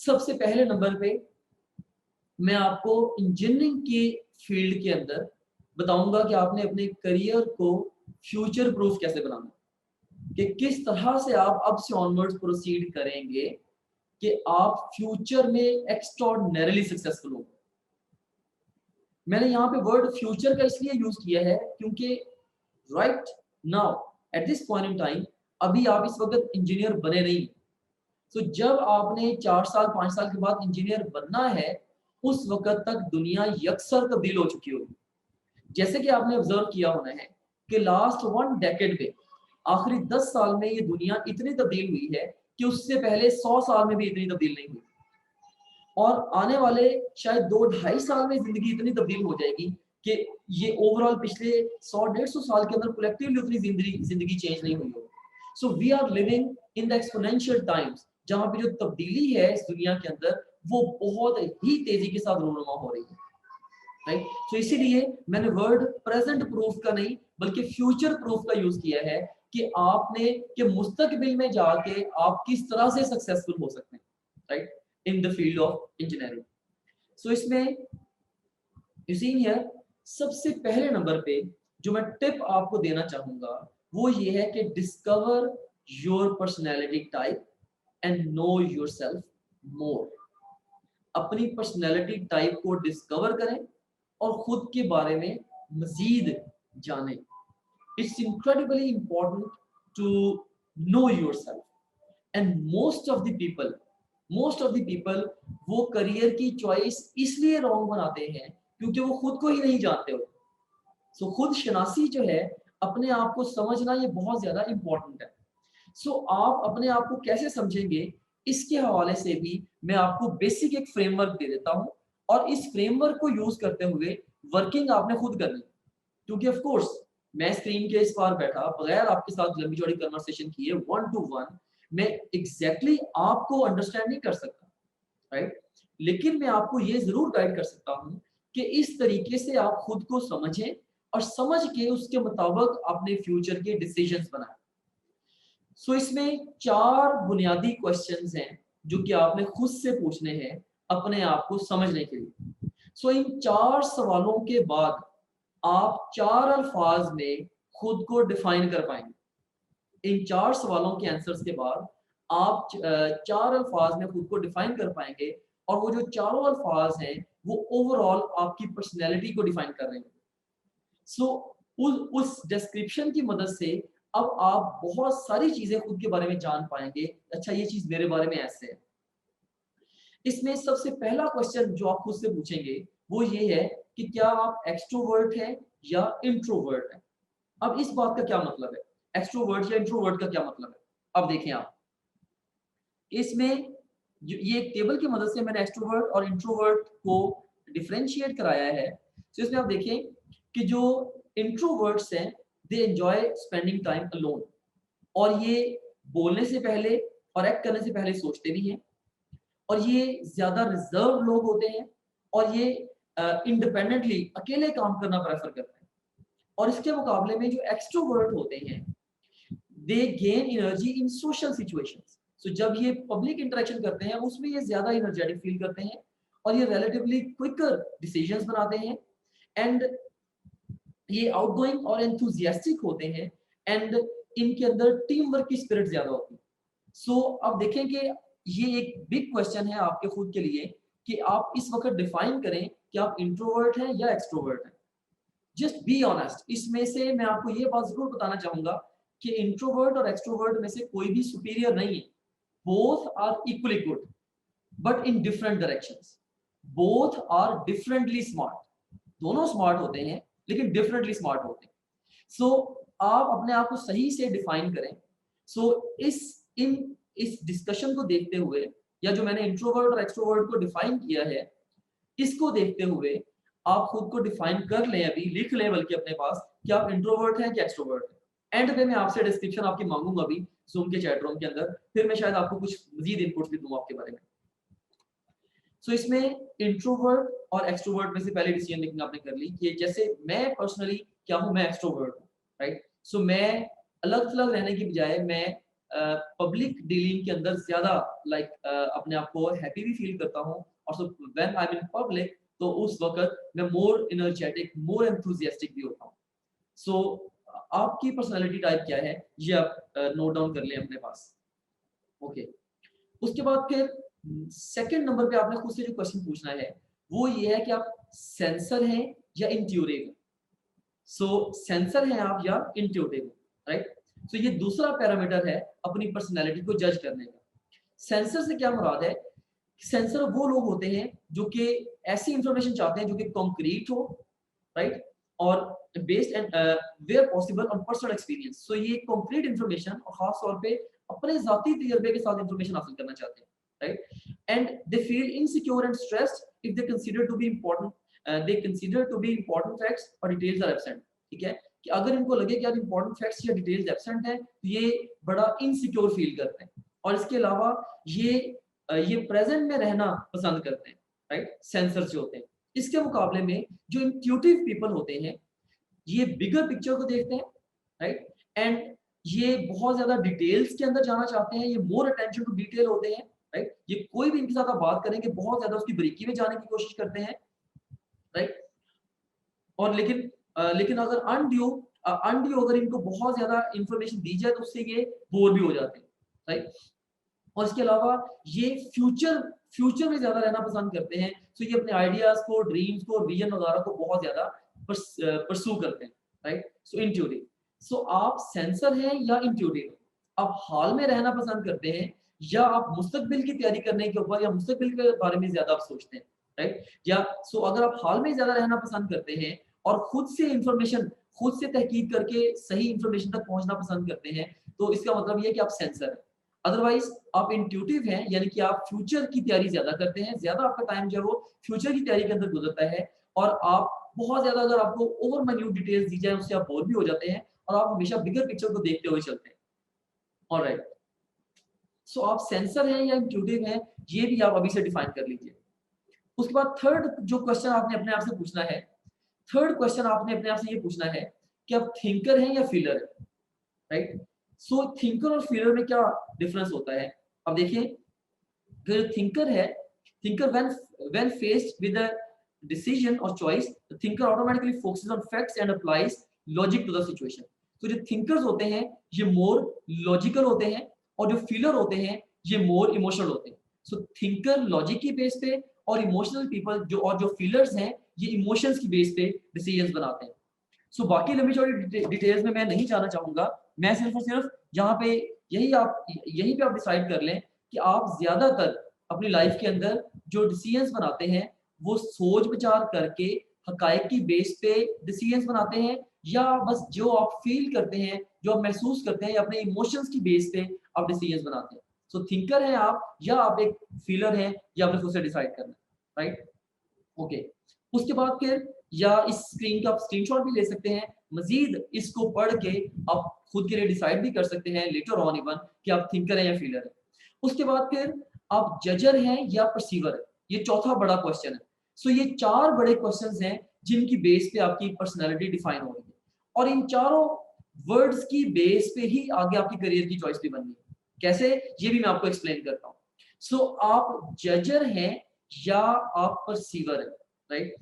सबसे पहले नंबर पे मैं आपको इंजीनियरिंग के फील्ड के अंदर बताऊंगा कि आपने अपने करियर को फ्यूचर प्रूफ कैसे बनाना, कि किस तरह से आप अब से ऑनवर्ड्स प्रोसीड करेंगे कि आप फ्यूचर में एक्स्ट्राऑर्डिनरीली सक्सेसफुल होंगे। मैंने यहाँ पे वर्ड फ्यूचर का इसलिए यूज किया है क्योंकि right now at this point in time अभी आप इस वक्त इंजीनियर बने नहीं। तो जब आपने 4 साल 5 साल के बाद इंजीनियर बनना है, उस वक्त तक दुनिया यकसर तब्दील हो चुकी होगी। जैसे कि आपने ऑब्जर्व किया होना है कि लास्ट 1 डेकेड में, आखिरी 10 साल में ये दुनिया इतनी तब्दील हुई है कि उससे पहले 100 साल में भी इतनी तब्दील नहीं हुई। और आने वाले शायद 2-2.5 साल में जिंदगी इतनी तब्दील हो जाएगी कि ये ओवरऑल पिछले 100-150 साल के अंदर कलेक्टिवली उतनी जिंदगी चेंज नहीं हुई होगी। So we are living in the exponential times, जहां पे जो तब्दीली है इस दुनिया के अंदर वो बहुत ही तेजी के साथ रूनुमा हो रही है, राइट। तो इसीलिए मैंने वर्ड प्रेजेंट प्रूफ का नहीं बल्कि फ्यूचर प्रूफ का यूज किया है कि आपने कि मुस्तकबिल में जाके आप किस तरह से सक्सेसफुल हो सकते हैं, right, in the field of engineering. So इसमें यू सी हियर सबसे पहले नंबर पे जो मैं टिप आपको देना चाहूंगा वो ये है कि discover your personality type and no yourself मोर। अपनी पर्सनैलिटी टाइप को डिस्कवर करें और खुद के बारे में मजीद जानें। It's incredibly important to know yourself and most of the people वो करियर की चॉइस इसलिए रॉन्ग बनाते हैं क्योंकि वो खुद को ही नहीं जानते हो। सो खुद शनासी जो है, अपने आप को समझना, ये बहुत ज्यादा इंपॉर्टेंट है। सो आप अपने आप को कैसे समझेंगे, इसके हवाले से भी मैं आपको बेसिक एक फ्रेमवर्क दे देता हूं और इस फ्रेमवर्क को यूज करते हुए वर्किंग आपने खुद करनी, क्योंकि ऑफ कोर्स मैं स्क्रीन के इस पार बैठा बगैर आपके साथ लंबी चौड़ी कन्वर्सेशन किए 1 to 1 मैं एग्जैक्टली आपको अंडरस्टैंड नहीं कर सकता, राइट। लेकिन मैं आपको ये जरूर गाइड कर सकता हूं कि इस तरीके से आप खुद को समझें और समझ के उसके मुताबिक अपने फ्यूचर के डिसीजंस बनाएं। सो इसमें 4 बुनियादी क्वेश्चंस हैं जो कि आपने खुद से पूछने हैं अपने आप को समझने के लिए। सो इन 4 सवालों के बाद आप 4 अल्फाज में खुद को डिफाइन कर पाएंगे। इन 4 सवालों के आंसर्स के बाद आप 4 अल्फाज में खुद को डिफाइन कर पाएंगे और वो जो चारों अल्फाज हैं वो ओवरऑल आपकी पर्सनैलिटी को डिफाइन कर रहे हैं। सो उस डिस्क्रिप्शन की मदद से अब आप बहुत सारी चीजें खुद के बारे में जान पाएंगे। अच्छा, ये चीज मेरे बारे में ऐसे है। इसमें सबसे पहला क्वेश्चन जो आप खुद से पूछेंगे वो ये है कि क्या आप एक्सट्रोवर्ट हैं या इंट्रोवर्ट हैं। अब इस बात का क्या मतलब है, एक्सट्रोवर्ट या इंट्रोवर्ट का क्या मतलब है। अब देखें आप इसमें ये एक टेबल की मदद से मैंने एक्सट्रोवर्ट और इंट्रोवर्ट को डिफरेंशिएट कराया है। तो इसमें आप देखें कि जो इंट्रोवर्ट्स हैं they enjoy spending time alone, और ये बोलने से पहले और एक्ट करने से पहले सोचते भी हैं, और ये ज्यादा रिजर्व लोग होते हैं, और ये इंडिपेंडेंटली अकेले काम करना प्रेफर करते हैं। और इसके मुकाबले में जो एक्सट्रोवर्ट होते हैं they gain energy in social situations. So जब ये पब्लिक इंटरेक्शन करते हैं उसमें ये ज्यादा एनर्जेटिक फील करते हैं और ये रिलेटिवली क्विकर डिसीजंस बनाते हैं, एंड ये आउटगोइंग और एंथुसियास्टिक होते हैं, एंड इनके अंदर टीम वर्क की स्पिरिट ज्यादा होती है। सो अब देखें कि ये एक बिग क्वेश्चन है आपके खुद के लिए कि आप इस वक्त डिफाइन करें कि आप इंट्रोवर्ट हैं या एक्सट्रोवर्ट हैं। Just be honest. इसमें से मैं आपको ये बात जरूर बताना चाहूंगा कि इंट्रोवर्ट और एक्सट्रोवर्ट में से कोई भी सुपीरियर नहीं है। Both are equally good but in different directions. Both are differently smart. दोनों स्मार्ट होते हैं लेकिन डिफरेंटली स्मार्ट होते हैं। सो आप अपने आप को सही से डिफाइन करें। सो इस डिस्कशन को देखते हुए, या जो मैंने इंट्रोवर्ट और एक्सट्रोवर्ट को डिफाइन किया है, इसको देखते हुए आप खुद को डिफाइन कर लें, अभी लिख लें बल्कि अपने पास कि आप इंट्रोवर्ट हैं कि एक्सट्रोवर्ट हैं। एंड पे मैं आपसे डिस्क्रिप्शन आपकी मांगूंगा अभी जूम के चैट रूम के अंदर, फिर मैं शायद आपको कुछ मजीद इनपुट्स भी दूंगा आपके बारे में। सो इसमें इंट्रोवर्ट और एक्सट्रोवर्ट में से पहले डिसीजन मेकिंग आपने कर ली कि जैसे मैं पर्सनली क्या हूं, मैं एक्सट्रोवर्ट हूं, राइट। सो मैं अलग थलग रहने की बजाय मैं पब्लिक डीलिंग के अंदर ज्यादा अपने आप को हैप्पी भी फील करता हूँ, और so when I am in public तो उस वक्त मैं मोर एनर्जेटिक, मोर एंथुसियास्टिक भी होता हूँ। सो आपकी पर्सनालिटी टाइप क्या है ये आप नोट डाउन कर लें अपने पास। ओके, उसके बाद फिर सेकंड नंबर पे आपने खुद से जो क्वेश्चन पूछना है वो ये है कि आप सेंसर हैं या इंट्यूटिव। सो सेंसर हैं आप या इंट्यूटिव, राइट। सो ये दूसरा पैरामीटर है अपनी पर्सनैलिटी को जज करने का। सेंसर से क्या मुराद है? सेंसर वो लोग होते हैं जो कि ऐसी इंफॉर्मेशन चाहते हैं जो कि कॉन्क्रीट हो, राइट, और based and where possible on personal experience. So ये कॉन्क्रीट इंफॉर्मेशन और खास तौर पे अपने जाती तजर्बे के साथ इंफॉर्मेशन हासिल करना चाहते हैं, right. And they feel insecure and stressed if they consider to be important, they consider to be important facts और डिटेल्स आर एब्सेंट। ठीक है, कि अगर इनको लगे कि यार इंपॉर्टेंट फैक्ट्स या डिटेल्स एब्सेंट है तो ये बड़ा इनसिक्योर फील करते हैं। और इसके अलावा ये प्रेजेंट में रहना पसंद करते हैं, राइट, सेंसर्स जो होते हैं। इसके मुकाबले में जो इंट्यूटिव पीपल होते हैं ये बिगर पिक्चर को देखते हैं, राइट, एंड ये बहुत ज्यादा डिटेल्स के अंदर जाना चाहते हैं, ये मोर अटेंशन टू डिटेल होते हैं, राइट। ये कोई भी इनके साथ आप बात करेंगे बहुत ज्यादा उसकी बारीकी में जाने की कोशिश करते हैं, राइट। और लेकिन अगर अनड्यू अगर इनको बहुत ज्यादा इंफॉर्मेशन दी जाए तो उससे ये बोर भी हो जाते हैं, राइट। और इसके अलावा ये फ्यूचर में ज्यादा रहना पसंद करते हैं। तो ये अपने आइडियाज को, ड्रीम्स को, विजन वगैरह को बहुत ज्यादा परस्यू करते हैं, राइट। सो इंट्यूटिव। सो आप सेंसर हैं या इंट्यूटिव? आप हाल में रहना पसंद करते हैं या आप मुस्तकबिल की तैयारी करने के ऊपर या मुस्तकबिल के बारे में ज्यादा आप सोचते हैं, राइट। या सो अगर आप हाल में ज्यादा रहना पसंद करते हैं और खुद से तहकीक करके सही इंफॉर्मेशन तक पहुंचना पसंद करते हैं तो इसका मतलब ये है कि आप सेंसर हैं। अदरवाइज आप इंट्यूटिव हैं, यानी कि आप फ्यूचर की तैयारी ज्यादा करते हैं, ज्यादा आपका टाइम जो है वो फ्यूचर की तैयारी के अंदर गुजरता है, और आप बहुत ज्यादा अगर आपको ओवर माइन्यूट डिटेल्स दी जाए उससे आप बोर भी हो जाते हैं और आप हमेशा बिगर पिक्चर को देखते हुए चलते हैं। ऑलराइट, सो आप सेंसर हैं या इंट्यूटिव हैं ये भी आप अभी से डिफाइन कर लीजिए। उसके बाद थर्ड जो क्वेश्चन आपने अपने आप से पूछना है, थर्ड क्वेश्चन आपने अपने आप से ये पूछना है कि आप थिंकर हैं या फीलर हैं, राइट। सो थिंकर और फीलर में क्या डिफरेंस होता है? अब देखिए, अगर थिंकर है, thinker when faced with a decision or choice, the thinker automatically focuses on facts and applies logic to the situation. तो जो थिंकर्स होते हैं ये मोर लॉजिकल होते हैं और जो फीलर होते हैं ये मोर इमोशनल होते हैं। सो थिंकर लॉजिक की बेस पे और इमोशनल पीपल जो फीलर्स हैं ये इमोशंस की बेस पे डिसीजंस बनाते हैं। सो बाकी लंबी चौड़ी डिटेल्स में मैं नहीं जाना चाहूंगा, मैं सिर्फ और सिर्फ यहाँ पे यही पे आप डिसाइड कर लें कि आप ज्यादातर अपनी लाइफ के अंदर जो डिसीजंस बनाते हैं वो सोच विचार करके हकायक की बेस पे डिसीजंस बनाते हैं, या बस जो आप फील करते हैं, जो आप महसूस करते हैं, या अपने इमोशंस की बेस पे आप डिसीजंस बनाते हैं। सो थिंकर हैं आप या आप एक फीलर हैं, या आपने खुद से डिसाइड करना है, राइट। ओके, उसके बाद फिर या इस स्क्रीन का आप स्क्रीनशॉट भी ले सकते हैं, मजीद इसको पढ़ के आप खुद के लिए डिसाइड भी कर सकते हैं लेटर ऑन इवन कि आप थिंकर हैं या फीलर हैं। उसके बाद फिर आप जजर हैं या परसीवर हैं, ये चौथा बड़ा क्वेश्चन है। सो ये चार बड़े क्वेश्चंस हैं जिनकी बेस पे आपकी पर्सनैलिटी डिफाइन हो रही है, और इन चारों वर्ड्स की बेस पे ही आगे आपकी करियर की चॉइस भी बननी है। कैसे, ये भी मैं आपको एक्सप्लेन करता हूँ। सो आप जजर हैं या आप परसीवर हैं, राइट।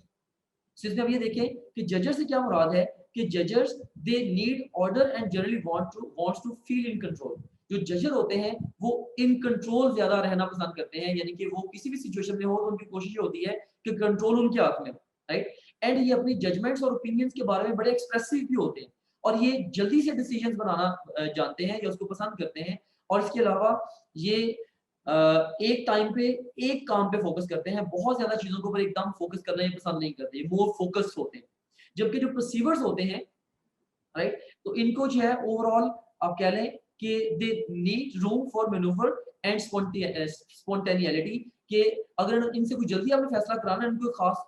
सो इसमें अब ये देखें कि जजर से क्या मुराद है कि judgers they need order and generally wants to feel in control. जो जजर होते हैं वो इन कंट्रोल ज्यादा रहना पसंद करते हैं, यानी कि वो किसी भी सिचुएशन में हो तो उनकी कोशिश होती है कि कंट्रोल उनके हाथ में हो, राइट। एंड ये अपनी जजमेंट्स और ओपिनियंस के बारे में बड़े एक्सप्रेसिव भी होते हैं, और ये जल्दी से डिसीजंस बनाना जानते हैं या उसको पसंद करते हैं। और इसके अलावा ये एक टाइम पे एक काम पे फोकस करते हैं, बहुत ज्यादा चीजों के ऊपर एकदम फोकस करना ये पसंद नहीं करते, ये मोर फोकस्ड होते हैं। जबकि जो परसीवर्स होते हैं, राइट, तो इनको जो है ओवरऑल आप कह लें कि they need room for manoeuvre and spontaneity, कि अगर इनसे कुछ जल्दी आपने फैसला कराना है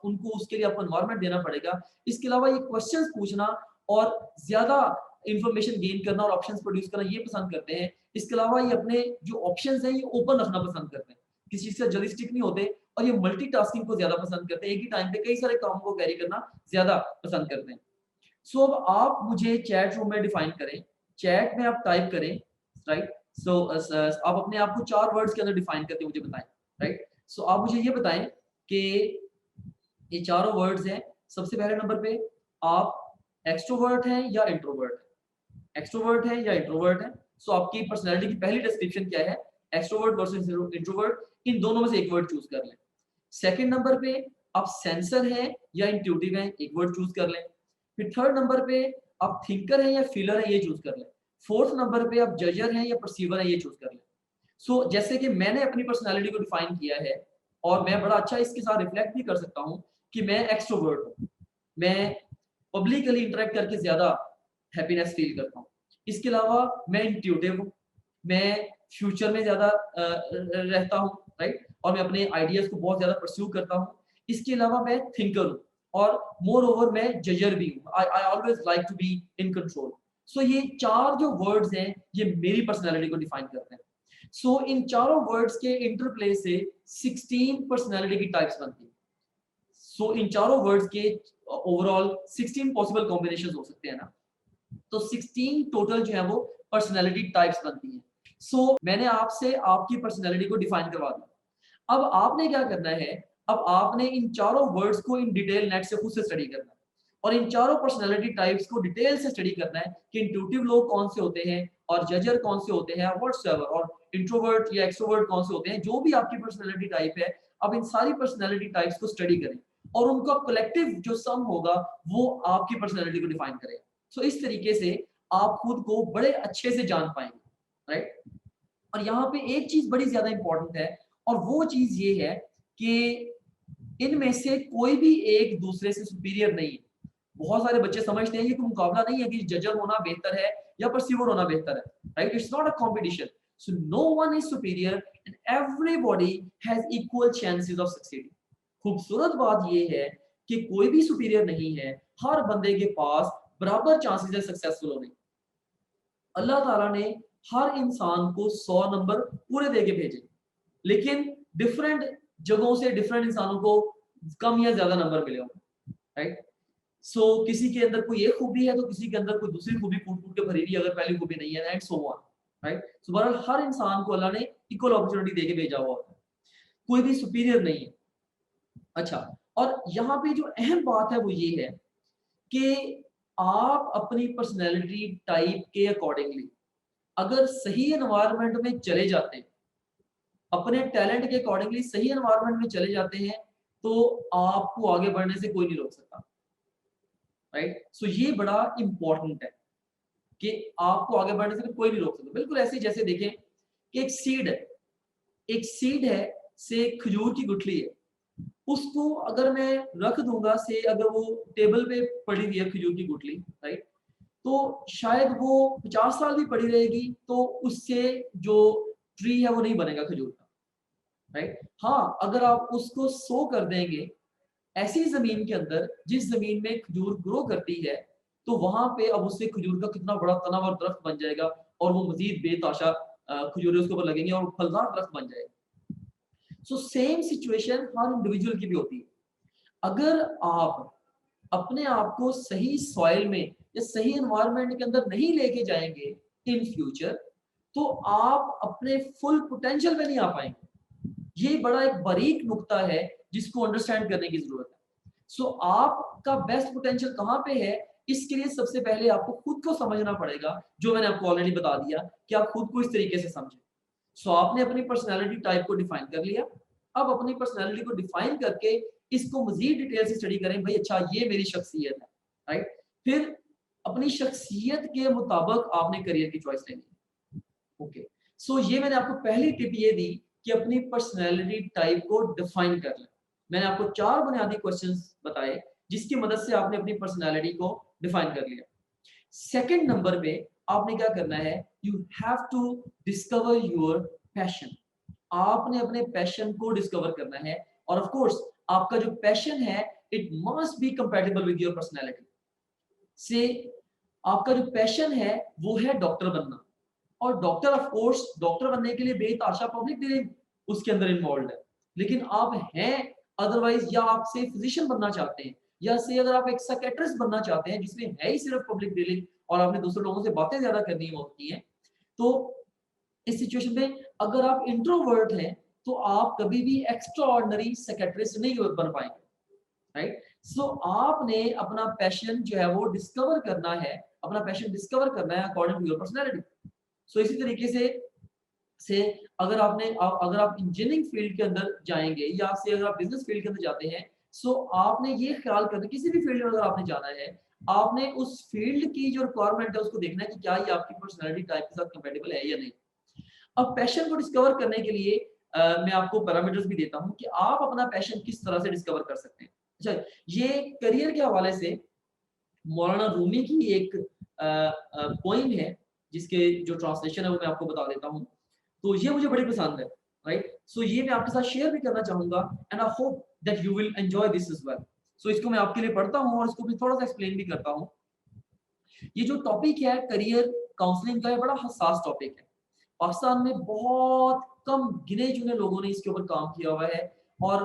उनको उसके लिए आपको एनवायरनमेंट देना पड़ेगा। इसके अलावा ये क्वेश्चंस पूछना और ज्यादा इंफॉर्मेशन गेन करना और ऑप्शंस प्रोड्यूस करना ये पसंद करते हैं। इसके अलावा ये अपने जो ऑप्शंस हैं ये ओपन रखना पसंद करते हैं, किसी चीज से जल्दी स्टिक नहीं होते, और ये मल्टीटास्किंग को ज्यादा पसंद करते हैं, एक ही टाइम पे कई सारे कामों को कैरी करना ज्यादा पसंद करते हैं। सो अब आप मुझे चैट रूम में डिफाइन करें, चैट में आप टाइप करें, राइट, सो आप अपने आप को 4 वर्ड्स के अंदर डिफाइन करके मुझे बताएं, राइट? सो आप मुझे ये बताएं कि ये चारों वर्ड्स हैं। सबसे पहले नंबर पे आप एक्सट्रोवर्ट हैं या इंट्रोवर्ट हैं? एक्सट्रोवर्ट है या इंट्रोवर्ट है? सो आपकी पर्सनैलिटी की पहली डिस्क्रिप्शन क्या है? एक्सट्रोवर्ट वर्सेस इंट्रोवर्ट, इन दोनों में से एक वर्ड चूज कर लें। सेकंड नंबर पे आप सेंसर हैं या इंट्यूटिव हैं? एक वर्ड चूज कर लें। फिर थर्ड नंबर पे आप थिंकर हैं या फीलर हैं? ये चूज कर लें। फोर्थ नंबर पे आप जजर हैं या परसीवर हैं? ये चूज कर लें। सो जैसे कि मैंने अपनी पर्सनैलिटी को डिफाइन किया है और मैं बड़ा अच्छा इसके साथ रिफ्लेक्ट भी कर सकता हूँ कि मैं एक्सट्रोवर्ट हूँ। मैं पब्लिकली इंटरेक्ट करके ज्यादा हैप्पीनेस फील करता हूँ। इसके अलावा मैं इंट्यूटिव हूँ, मैं फ्यूचर में ज्यादा रहता हूँ, राइट? और मैं अपने आइडियाज को बहुत ज्यादा परस्यू करता हूँ। इसके अलावा मैं थिंकर हूँ और मोर ओवर मैं जजर भी हूँ। I always like to be in control. So ये 4 जो वर्ड्स हैं ये मेरी पर्सनैलिटी को डिफाइन करते हैं। सो इन चारों वर्ड्स के इंटरप्ले से 16 पर्सनैलिटी की टाइप्स बनती है। सो इन चारों वर्ड्स के ओवरऑल 16 पॉसिबल कॉम्बिनेशंस हो सकते हैं ना, तो 16 टोटल जो है वो पर्सनैलिटी टाइप्स बनती हैं। सो मैंने आपसे आपकी पर्सनैलिटी को डिफाइन करवा दिया। अब आपने क्या करना है? अब आपने इन चारों वर्ड्स को इन डिटेल नेट से खुद से स्टडी करना है और इन चारों पर्सनैलिटी टाइप्स को डिटेल से स्टडी करना है कि इंट्यूटिव लोग कौन से होते हैं और जजर कौन से होते हैं व्हाटसएवर, और इंट्रोवर्ट या एक्सट्रोवर्ट कौन से होते हैं, जो भी आपकी पर्सनैलिटी टाइप है। अब इन सारी पर्सनैलिटी टाइप्स को स्टडी करें और उनका कलेक्टिव जो सम होगा वो आपकी पर्सनैलिटी को डिफाइन करेगा। सो इस तरीके से आप खुद को बड़े अच्छे से जान पाएंगे, राइट? और यहाँ पे एक चीज बड़ी ज्यादा इंपॉर्टेंट है और वो चीज ये है कि इनमें से कोई भी एक दूसरे से सुपीरियर नहीं है। बहुत सारे बच्चे समझते हैं ये कोई मुकाबला नहीं है कि जजर होना बेहतर है या परसीवर होना बेहतर है, right? It's not a competition. So no one is superior and everybody has equal chances of succeeding. खूबसूरत बात ये है कि कोई भी सुपीरियर नहीं है, हर बंदे के पास बराबर चांसेस है सक्सेसफुल होने। अल्लाह ताला ने हर इंसान को 100 नंबर पूरे देके भेजे, लेकिन डिफरेंट जगहों से डिफरेंट इंसानों को कम या ज्यादा नंबर मिले होंगे, राइट? सो किसी के अंदर कोई एक खूबी है तो किसी के अंदर कोई दूसरी खूबी कूट कूट के भरी हुई है, अगर पहली खूबी नहीं है, एंड सो ऑन, राइट? सो बहरहाल हर इंसान को अल्लाह ने इक्वल अपॉर्चुनिटी देके भेजा हुआ होता है, कोई भी सुपीरियर नहीं है। अच्छा, और यहाँ पे जो अहम बात है वो ये है कि आप अपनी पर्सनैलिटी टाइप के अकॉर्डिंगली अगर सही एनवायरनमेंट में चले जाते हैं, अपने टैलेंट के अकॉर्डिंगली सही एनवायरनमेंट में चले जाते हैं, तो आपको आगे बढ़ने से कोई नहीं रोक सकता, राइट? सो ये बड़ा इंपॉर्टेंट है कि आपको आगे बढ़ने से कोई नहीं रोक सकता। बिल्कुल ऐसे जैसे देखें कि एक सीड है, एक सीड है से खजूर की गुठली है, उसको अगर मैं रख दूंगा से, अगर वो टेबल पे पड़ी हुई है खजूर की गुठली, राइट? तो शायद वो 50 साल भी पड़ी रहेगी तो उससे जो ट्री है वो नहीं बनेगा खजूर का, राइट? हाँ, अगर आप उसको सो कर देंगे ऐसी जमीन के अंदर जिस जमीन में खजूर ग्रो करती है, तो वहां पे अब उससे खजूर का कितना बड़ा तनावर दरख्त बन जाएगा और वो मजीद बेताशा खजूरें उसके ऊपर लगेंगी और फलदार दरख्त बन जाएगा। सो सेम सिचुएशन हर इंडिविजुअल की भी होती है। अगर आप अपने आप को सही सॉइल में या सही एनवायरनमेंट के अंदर नहीं लेके जाएंगे इन फ्यूचर, तो आप अपने फुल पोटेंशियल पे नहीं आ पाएंगे। ये बड़ा एक बारीक नुक्ता है जिसको अंडरस्टैंड करने की जरूरत है। सो आपका बेस्ट पोटेंशियल कहाँ पे है, इसके लिए सबसे पहले आपको खुद को समझना पड़ेगा, जो मैंने आपको ऑलरेडी बता दिया कि आप खुद को इस तरीके से समझें। सो आपने अपनी पर्सनैलिटी टाइप को डिफाइन कर लिया। अब अपनी पर्सनैलिटी को डिफाइन करके इसको मजीद डिटेल से स्टडी करें, भाई अच्छा ये मेरी शख्सियत है, राइट? फिर अपनी शख्सियत के मुताबिक आपने करियर की चॉइस लेनी है। ओके, सो ये मैंने आपको पहली टिप ये दी कि अपनी पर्सनैलिटी टाइप को डिफाइन कर लें। मैंने आपको 4 बुनियादी क्वेश्चंस बताए जिसकी मदद से आपने अपनी पर्सनैलिटी को डिफाइन कर लिया। सेकंड नंबर पे आपने क्या करना है, you have to discover your passion. आपने अपने पैशन को डिस्कवर करना है और ऑफ कोर्स आपका जो पैशन है it must be compatible with your personality. से आपका जो पैशन है वो है डॉक्टर बनना, और डॉक्टर ऑफ कोर्स डॉक्टर बनने के लिए बेतहाशा पब्लिक डीलिंग उसके अंदर इन्वॉल्व है, लेकिन आप हैं अदरवाइज, या आप से फिजिशियन बनना चाहते हैं, या से अगर आप एक साइकियाट्रिस्ट बनना चाहते हैं जिसमें है ही सिर्फ पब्लिक डीलिंग और आपने दूसरे लोगों से बातें ज्यादा करनी होती हैं, तो इस सिचुएशन में अगर आप इंट्रोवर्ट हैं तो आप कभी भी एक्स्ट्रा ऑर्डिनरी साइकियाट्रिस्ट नहीं बन पाएंगे, राइट? सो आपने अपना पैशन जो है वो डिस्कवर करना है, अपना पैशन डिस्कवर करना है अकॉर्डिंग टू योर पर्सनैलिटी। सो इसी तरीके से अगर अगर आप इंजीनियरिंग फील्ड के अंदर जाएंगे या से अगर आप बिजनेस फील्ड के अंदर जाते हैं, सो आपने ये ख्याल करना, किसी भी फील्ड में अगर आपने जाना है, आपने उस फील्ड की जो रिक्वायरमेंट है उसको देखना है कि क्या ये आपकी पर्सनैलिटी टाइप के साथ कंपेटेबल है या नहीं। अब पैशन को डिस्कवर करने के लिए मैं आपको पैरामीटर्स भी देता हूँ कि आप अपना पैशन किस तरह से डिस्कवर कर सकते हैं। अच्छा, ये करियर के हवाले से मौलाना रूमी की एक पोइम है जिसके जो ट्रांसलेशन है वो मैं आपको बता देता हूँ। तो ये मुझे बड़ी पसंद है, राइट? सो ये मैं आपके साथ शेयर भी करना चाहूंगा and I hope that you will enjoy this as well. So इसको मैं आपके लिए पढ़ता हूँ और इसको भी थोड़ा सा एक्सप्लेन भी करता हूँ। ये जो टॉपिक है करियर काउंसलिंग का, ये बड़ा हसास टॉपिक है। पाकिस्तान में बहुत कम गिने चुने लोगों ने इसके ऊपर काम किया हुआ है और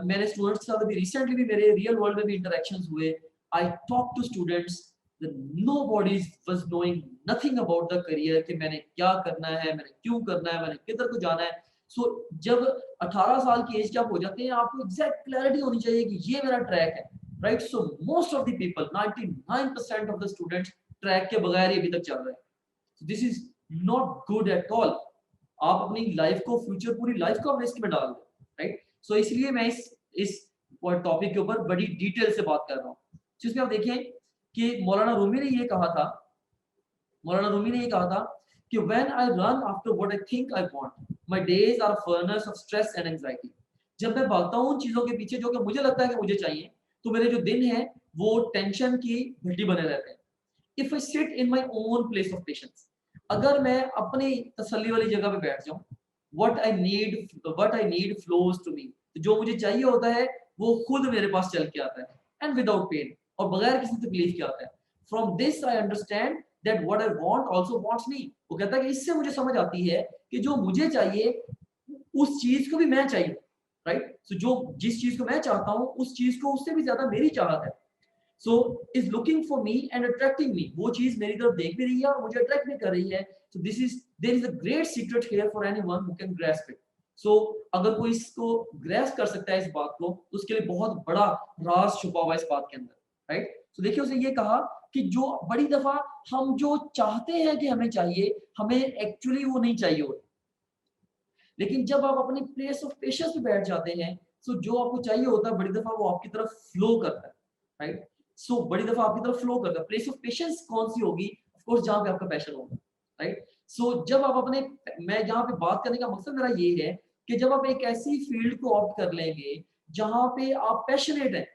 मैंने स्टूडेंट्स के साथ अभी रिसेंटली भी मेरे रियल वर्ल्ड में भी इंटरेक्शंस हुए। I talk to students, nobody was knowing nothing about the career कि मैंने क्या करना है, मैंने क्यों करना है, मैंने किधर को जाना है। सो जब 18 साल की एज जब हो जाते हैं, आपको एग्जैक्ट क्लैरिटी होनी चाहिए कि ये मेरा ट्रैक है, right? So most of the people, 99% of the students track के बगैर ही अभी तक चल रहे हैं। This is not good at all. आप अपनी लाइफ को, फ्यूचर पूरी लाइफ को रिस्क में डाल दो, राइट? सो इसलिए मैं इस टॉपिक के ऊपर बड़ी डिटेल से बात कर रहा हूँ। जिसमें आप देखें कि मौलाना रूमी ने ये कहा था कि when I run after what I think I want, my days are a furnace of stress and anxiety। जब मैं भागता हूँ उन चीजों के पीछे जो कि मुझे लगता है कि मुझे चाहिए, तो मेरे जो दिन हैं वो टेंशन की भट्टी बने रहते हैं। If I sit in my own place of patience, अगर मैं अपनी तसल्ली वाली जगह पे बैठ जाऊं, what I need flows to me, जो मुझे चाहिए होता है वो खुद मेरे पास चल के आता है, and without pain, और बगैर किसी तकलीफ के आता है। From this I understand that what I want also wants me। वो कहता है कि इससे मुझे समझ आती है कि जो मुझे चाहिए उस चीज को भी मैं चाहिए, राइट? सो जो जिस चीज को मैं चाहता हूँ उस चीज को उससे भी ज्यादा मेरी चाहत है। So is looking for me and attracting me, वो चीज मेरी तरफ देख भी रही है और मुझे अट्रैक्ट भी कर रही है। So there is a great secret here for anyone who can grasp it। So अगर कोई इसको ग्रैस्प कर सकता है इस बात को, तो उसके लिए बहुत बड़ा राज छुपा हुआ है इस बात के अंदर, राइट? So देखिए उसने ये कहा कि जो बड़ी दफा हम जो चाहते हैं कि हमें चाहिए, हमें एक्चुअली वो नहीं चाहिए होता। लेकिन जब आप अपनी प्लेस ऑफ पेशेंस पे बैठ जाते हैं, सो जो आपको चाहिए होता है बड़ी दफा वो आपकी तरफ फ्लो करता है, राइट? सो बड़ी दफा आपकी तरफ फ्लो करता है। प्लेस ऑफ पेशेंस कौन सी होगी? ऑफ कोर्स जहां पे आपका पैशन होगा, राइट? सो जब आप अपने, मैं यहाँ पे बात करने का मकसद मेरा ये है कि जब आप एक ऐसी फील्ड को ऑप्ट कर लेंगे जहां पे आप पैशनेट हैं,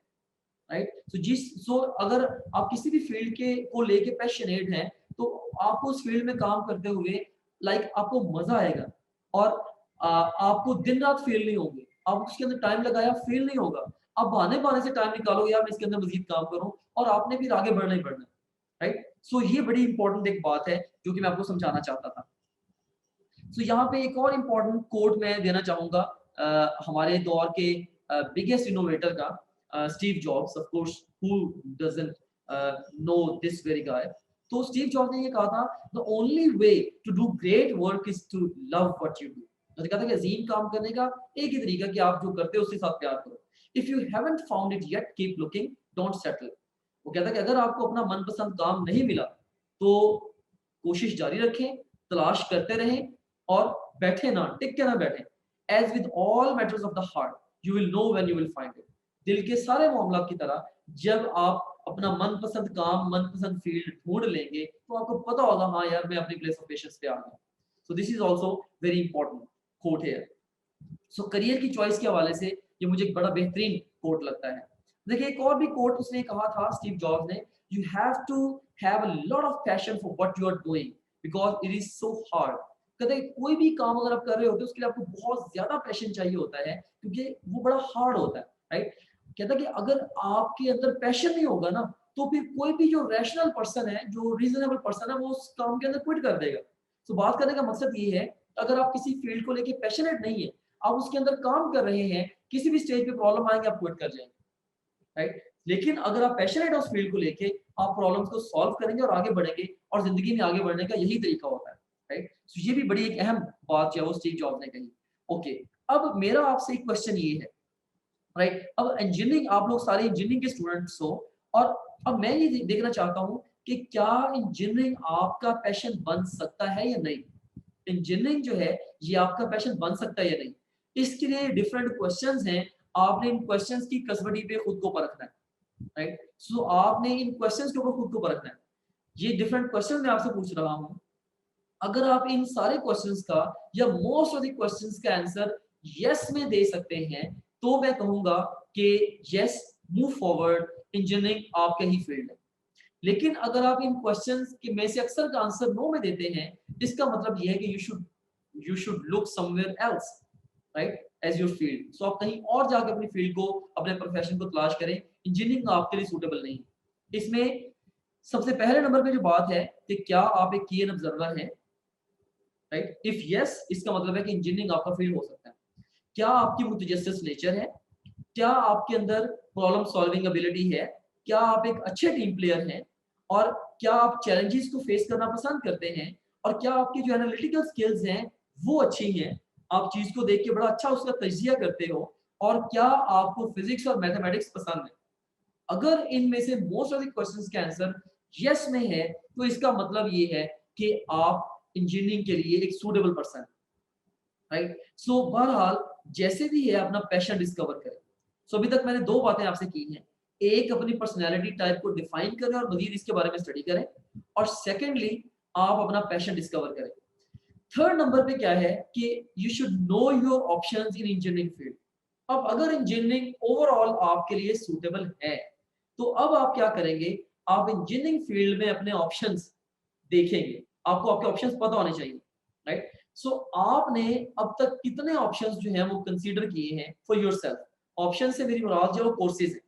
राइट? सो अगर आप किसी भी फील्ड के को लेके पैशनेट हैं, तो आपको उस फील्ड में काम करते हुए आपको मजा आएगा और आपको दिन रात फील नहीं होगी। आप उसके अंदर टाइम लगाया फील नहीं होगा। आप बहाने से टाइम निकालो, यार मैं इसके अंदर मजीद काम करूं, और आपने फिर आगे बढ़ना ही बढ़ना, राइट? सो ये बड़ी इंपॉर्टेंट एक बात है जो कि मैं आपको समझाना चाहता था। सो यहाँ पे एक और इम्पोर्टेंट कोट मैं देना चाहूंगा हमारे दौर के बिगेस्ट इनोवेटर का, Steve Jobs. Of course who doesn't know this very guy. तो स्टीव जॉब्स ने ये कहा था, the only way to do great work is to love what you do. तो कहता है कि अजीम काम करने का एक ही तरीका कि आप जो करते हो उसके साथ प्यार करो। If you haven't found it yet, keep looking, don't settle. वो कहता है कि अगर आपको अपना मनपसंद काम नहीं मिला तो कोशिश जारी रखें, तलाश करते रहें और बैठे ना, टिक के ना बैठे। As with all matters of the heart, you will know when you will find it. दिल के सारे मामलों की तरह जब आप अपना मनपसंद काम, मनपसंद फील्ड ढूंढ लेंगे तो आपको पता होगा, हाँ यार मैं अपनी प्लेस ऑफ पेशेंस पे आ गया। So this is also very important quote है। सो करियर की चॉइस के हवाले से ये मुझे एक बड़ा बेहतरीन कोट लगता है। देखिए एक और भी कोट उसने कहा था स्टीव जॉब्स ने, you have to have a lot of passion for what you are doing because it is so hard. कहते हैं कोई भी काम अगर आप कर रहे होते हैं उसके लिए आपको बहुत ज्यादा पैशन चाहिए होता है क्योंकि वो बड़ा हार्ड होता है, राइट? कहता है कि अगर आपके अंदर पैशन नहीं होगा ना तो फिर कोई भी जो रैशनल पर्सन है, जो रीजनेबल पर्सन है, वो उस काम के अंदर क्विट कर देगा। तो बात करने का मकसद ये है, अगर आप किसी फील्ड को लेके पैशनेट नहीं है, आप उसके अंदर काम कर रहे हैं, किसी भी स्टेज पे प्रॉब्लम आएंगे आप क्विट कर जाएंगे, राइट? लेकिन अगर आप पैशनेट हो उस फील्ड को लेके, आप प्रॉब्लम्स को सॉल्व करेंगे और आगे बढ़ेंगे, और जिंदगी में आगे बढ़ने का यही तरीका होता है, राइट। तो ये भी बड़ी एक अहम बात जो है वो स्टीव जॉब्स ने कही। ओके, अब मेरा आपसे एक क्वेश्चन ये है, राइट, अब इंजीनियरिंग आप लोग सारे इंजीनियरिंग के स्टूडेंट्स हो, और अब मैं ये देखना चाहता हूँ कि क्या इंजीनियरिंग आपका पैशन बन सकता है या नहीं। इंजीनियरिंग जो है ये आपका पैशन बन सकता है या नहीं, इसके लिए डिफरेंट क्वेश्चंस हैं। आपने इन क्वेश्चंस की कसवटी पे खुद को परखना है, राइट। सो आपने इन क्वेश्चंस के ऊपर खुद को परखना है। ये डिफरेंट क्वेश्चन मैं आपसे पूछ रहा हूँ, अगर आप इन सारे क्वेश्चंस का या मोस्ट ऑफ द क्वेश्चंस का आंसर यस में दे सकते हैं, तो मैं कहूंगा कि यस, मूव फॉरवर्ड, इंजीनियरिंग आपके ही फील्ड है। लेकिन अगर आप इन क्वेश्चंस के में से अक्सर का आंसर नो में देते हैं, इसका मतलब यह है कि you should look somewhere else, right, as your field. So आप कहीं और जाकर अपनी फील्ड को, अपने प्रोफेशन को तलाश करें। इंजीनियरिंग आपके लिए सूटेबल नहीं है। इसमें सबसे पहले नंबर पे जो बात है कि क्या आप एक की एन ऑब्जर्वर हैं, राइट। इफ यस, इसका मतलब है कि इंजीनियरिंग आपका फील्ड हो सकता है। क्या आपकी मुतजस्सिस नेचर है, क्या आपके अंदर प्रॉब्लम सॉल्विंग एबिलिटी है, क्या आप एक अच्छे टीम प्लेयर हैं, और क्या आप चैलेंजेस को फेस करना पसंद करते हैं, और क्या आपकी जो एनालिटिकल स्किल्स हैं वो अच्छी हैं, आप चीज को देख के बड़ा अच्छा उसका तजिया करते हो, और क्या आपको फिजिक्स और मैथमेटिक्स पसंद है। अगर इनमें से मोस्ट ऑफ द क्वेश्चंस का आंसर यस में है, तो इसका मतलब ये है कि आप इंजीनियरिंग के लिए एक सूटेबल पर्सन, राइट। सो बहरहाल जैसे भी है अपना पैशन डिस्कवर करें। सो अभी तक मैंने दो बातें आपसे की हैं, एक अपनी पर्सनैलिटी टाइप को डिफाइन करें और मजीद इसके बारे में स्टडी करें, और सेकेंडली आप अपना पैशन डिस्कवर करें। थर्ड नंबर पे क्या है कि you should know your options in engineering field. अब अगर इंजीनियरिंग ओवरऑल आपके लिए सूटेबल है, तो अब आप क्या करेंगे, आप इंजीनियरिंग फील्ड में अपने ऑप्शंस देखेंगे। आपको आपके ऑप्शंस पता होने चाहिए, राइट। सो आपने अब तक कितने ऑप्शंस जो हैं वो कंसीडर किए हैं फॉर योरसेल्फ। ऑप्शन से मेरी मुराद जो कोर्सेज है,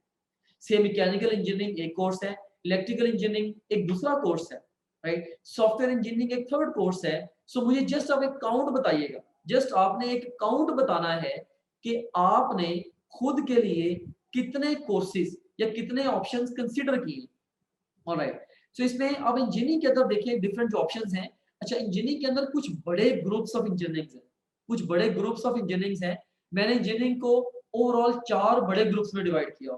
से मैकेनिकल इंजीनियरिंग एक कोर्स है, इलेक्ट्रिकल इंजीनियरिंग एक दूसरा कोर्स है, राइट, सॉफ्टवेयर इंजीनियरिंग एक थर्ड कोर्स है। सो मुझे जस्ट आप एक काउंट बताइएगा, जस्ट आपने एक काउंट बताना है कि आपने खुद के लिए कितने कोर्सेज या कितने ऑप्शंस कंसीडर किए। ऑलराइट, सो इसमें अब इंजीनियरिंग के अंदर देखिए डिफरेंट जो ऑप्शंस हैं। अच्छा, इंजीनियरिंग के अंदर कुछ बड़े ग्रुप्स ऑफ इंजीनियरिंग हैं, कुछ बड़े ग्रुप्स ऑफ इंजीनियरिंग हैं। मैंने इंजीनियरिंग को ओवरऑल 4 बड़े ग्रुप्स में डिवाइड किया।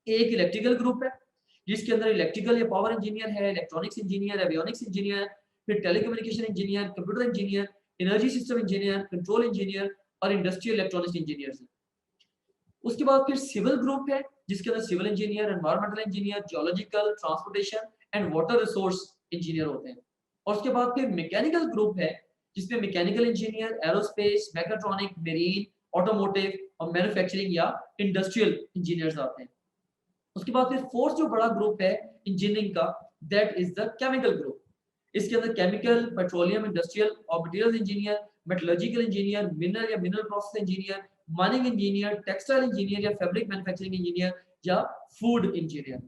एक इलेक्ट्रिकल ग्रुप है, जिसके अंदर इलेक्ट्रिकल या पावर इंजीनियर है, इलेक्ट्रॉनिक्स इंजीनियर, एवियोनिक्स इंजीनियर, फिर telecommunication engineer, computer engineer, energy system engineer, control engineer और इंडस्ट्रियल इलेक्ट्रॉनिक्स इंजीनियर्स हैं। उसके बाद फिर सिविल ग्रुप है, जिसके अंदर civil engineer, environmental engineer, geological, transportation and water resource engineer होते हैं। और उसके बाद फिर मैकेनिकल ग्रुप है, जिसमें mechanical engineer, aerospace, mechatronic, marine, automotive और मैन्युफैक्चरिंग या इंडस्ट्रियल इंजीनियर्स आते हैं। उसके बाद फिर फोर्थ जो बड़ा ग्रुप है इंजीनियरिंग का, that is the chemical group. इसके अंदर केमिकल, पेट्रोलियम, इंडस्ट्रियल और materials engineer, metallurgical engineer, mineral या mineral process engineer, mining engineer, textile engineer या फैब्रिक मैन्युफैक्चरिंग इंजीनियर या फूड इंजीनियर।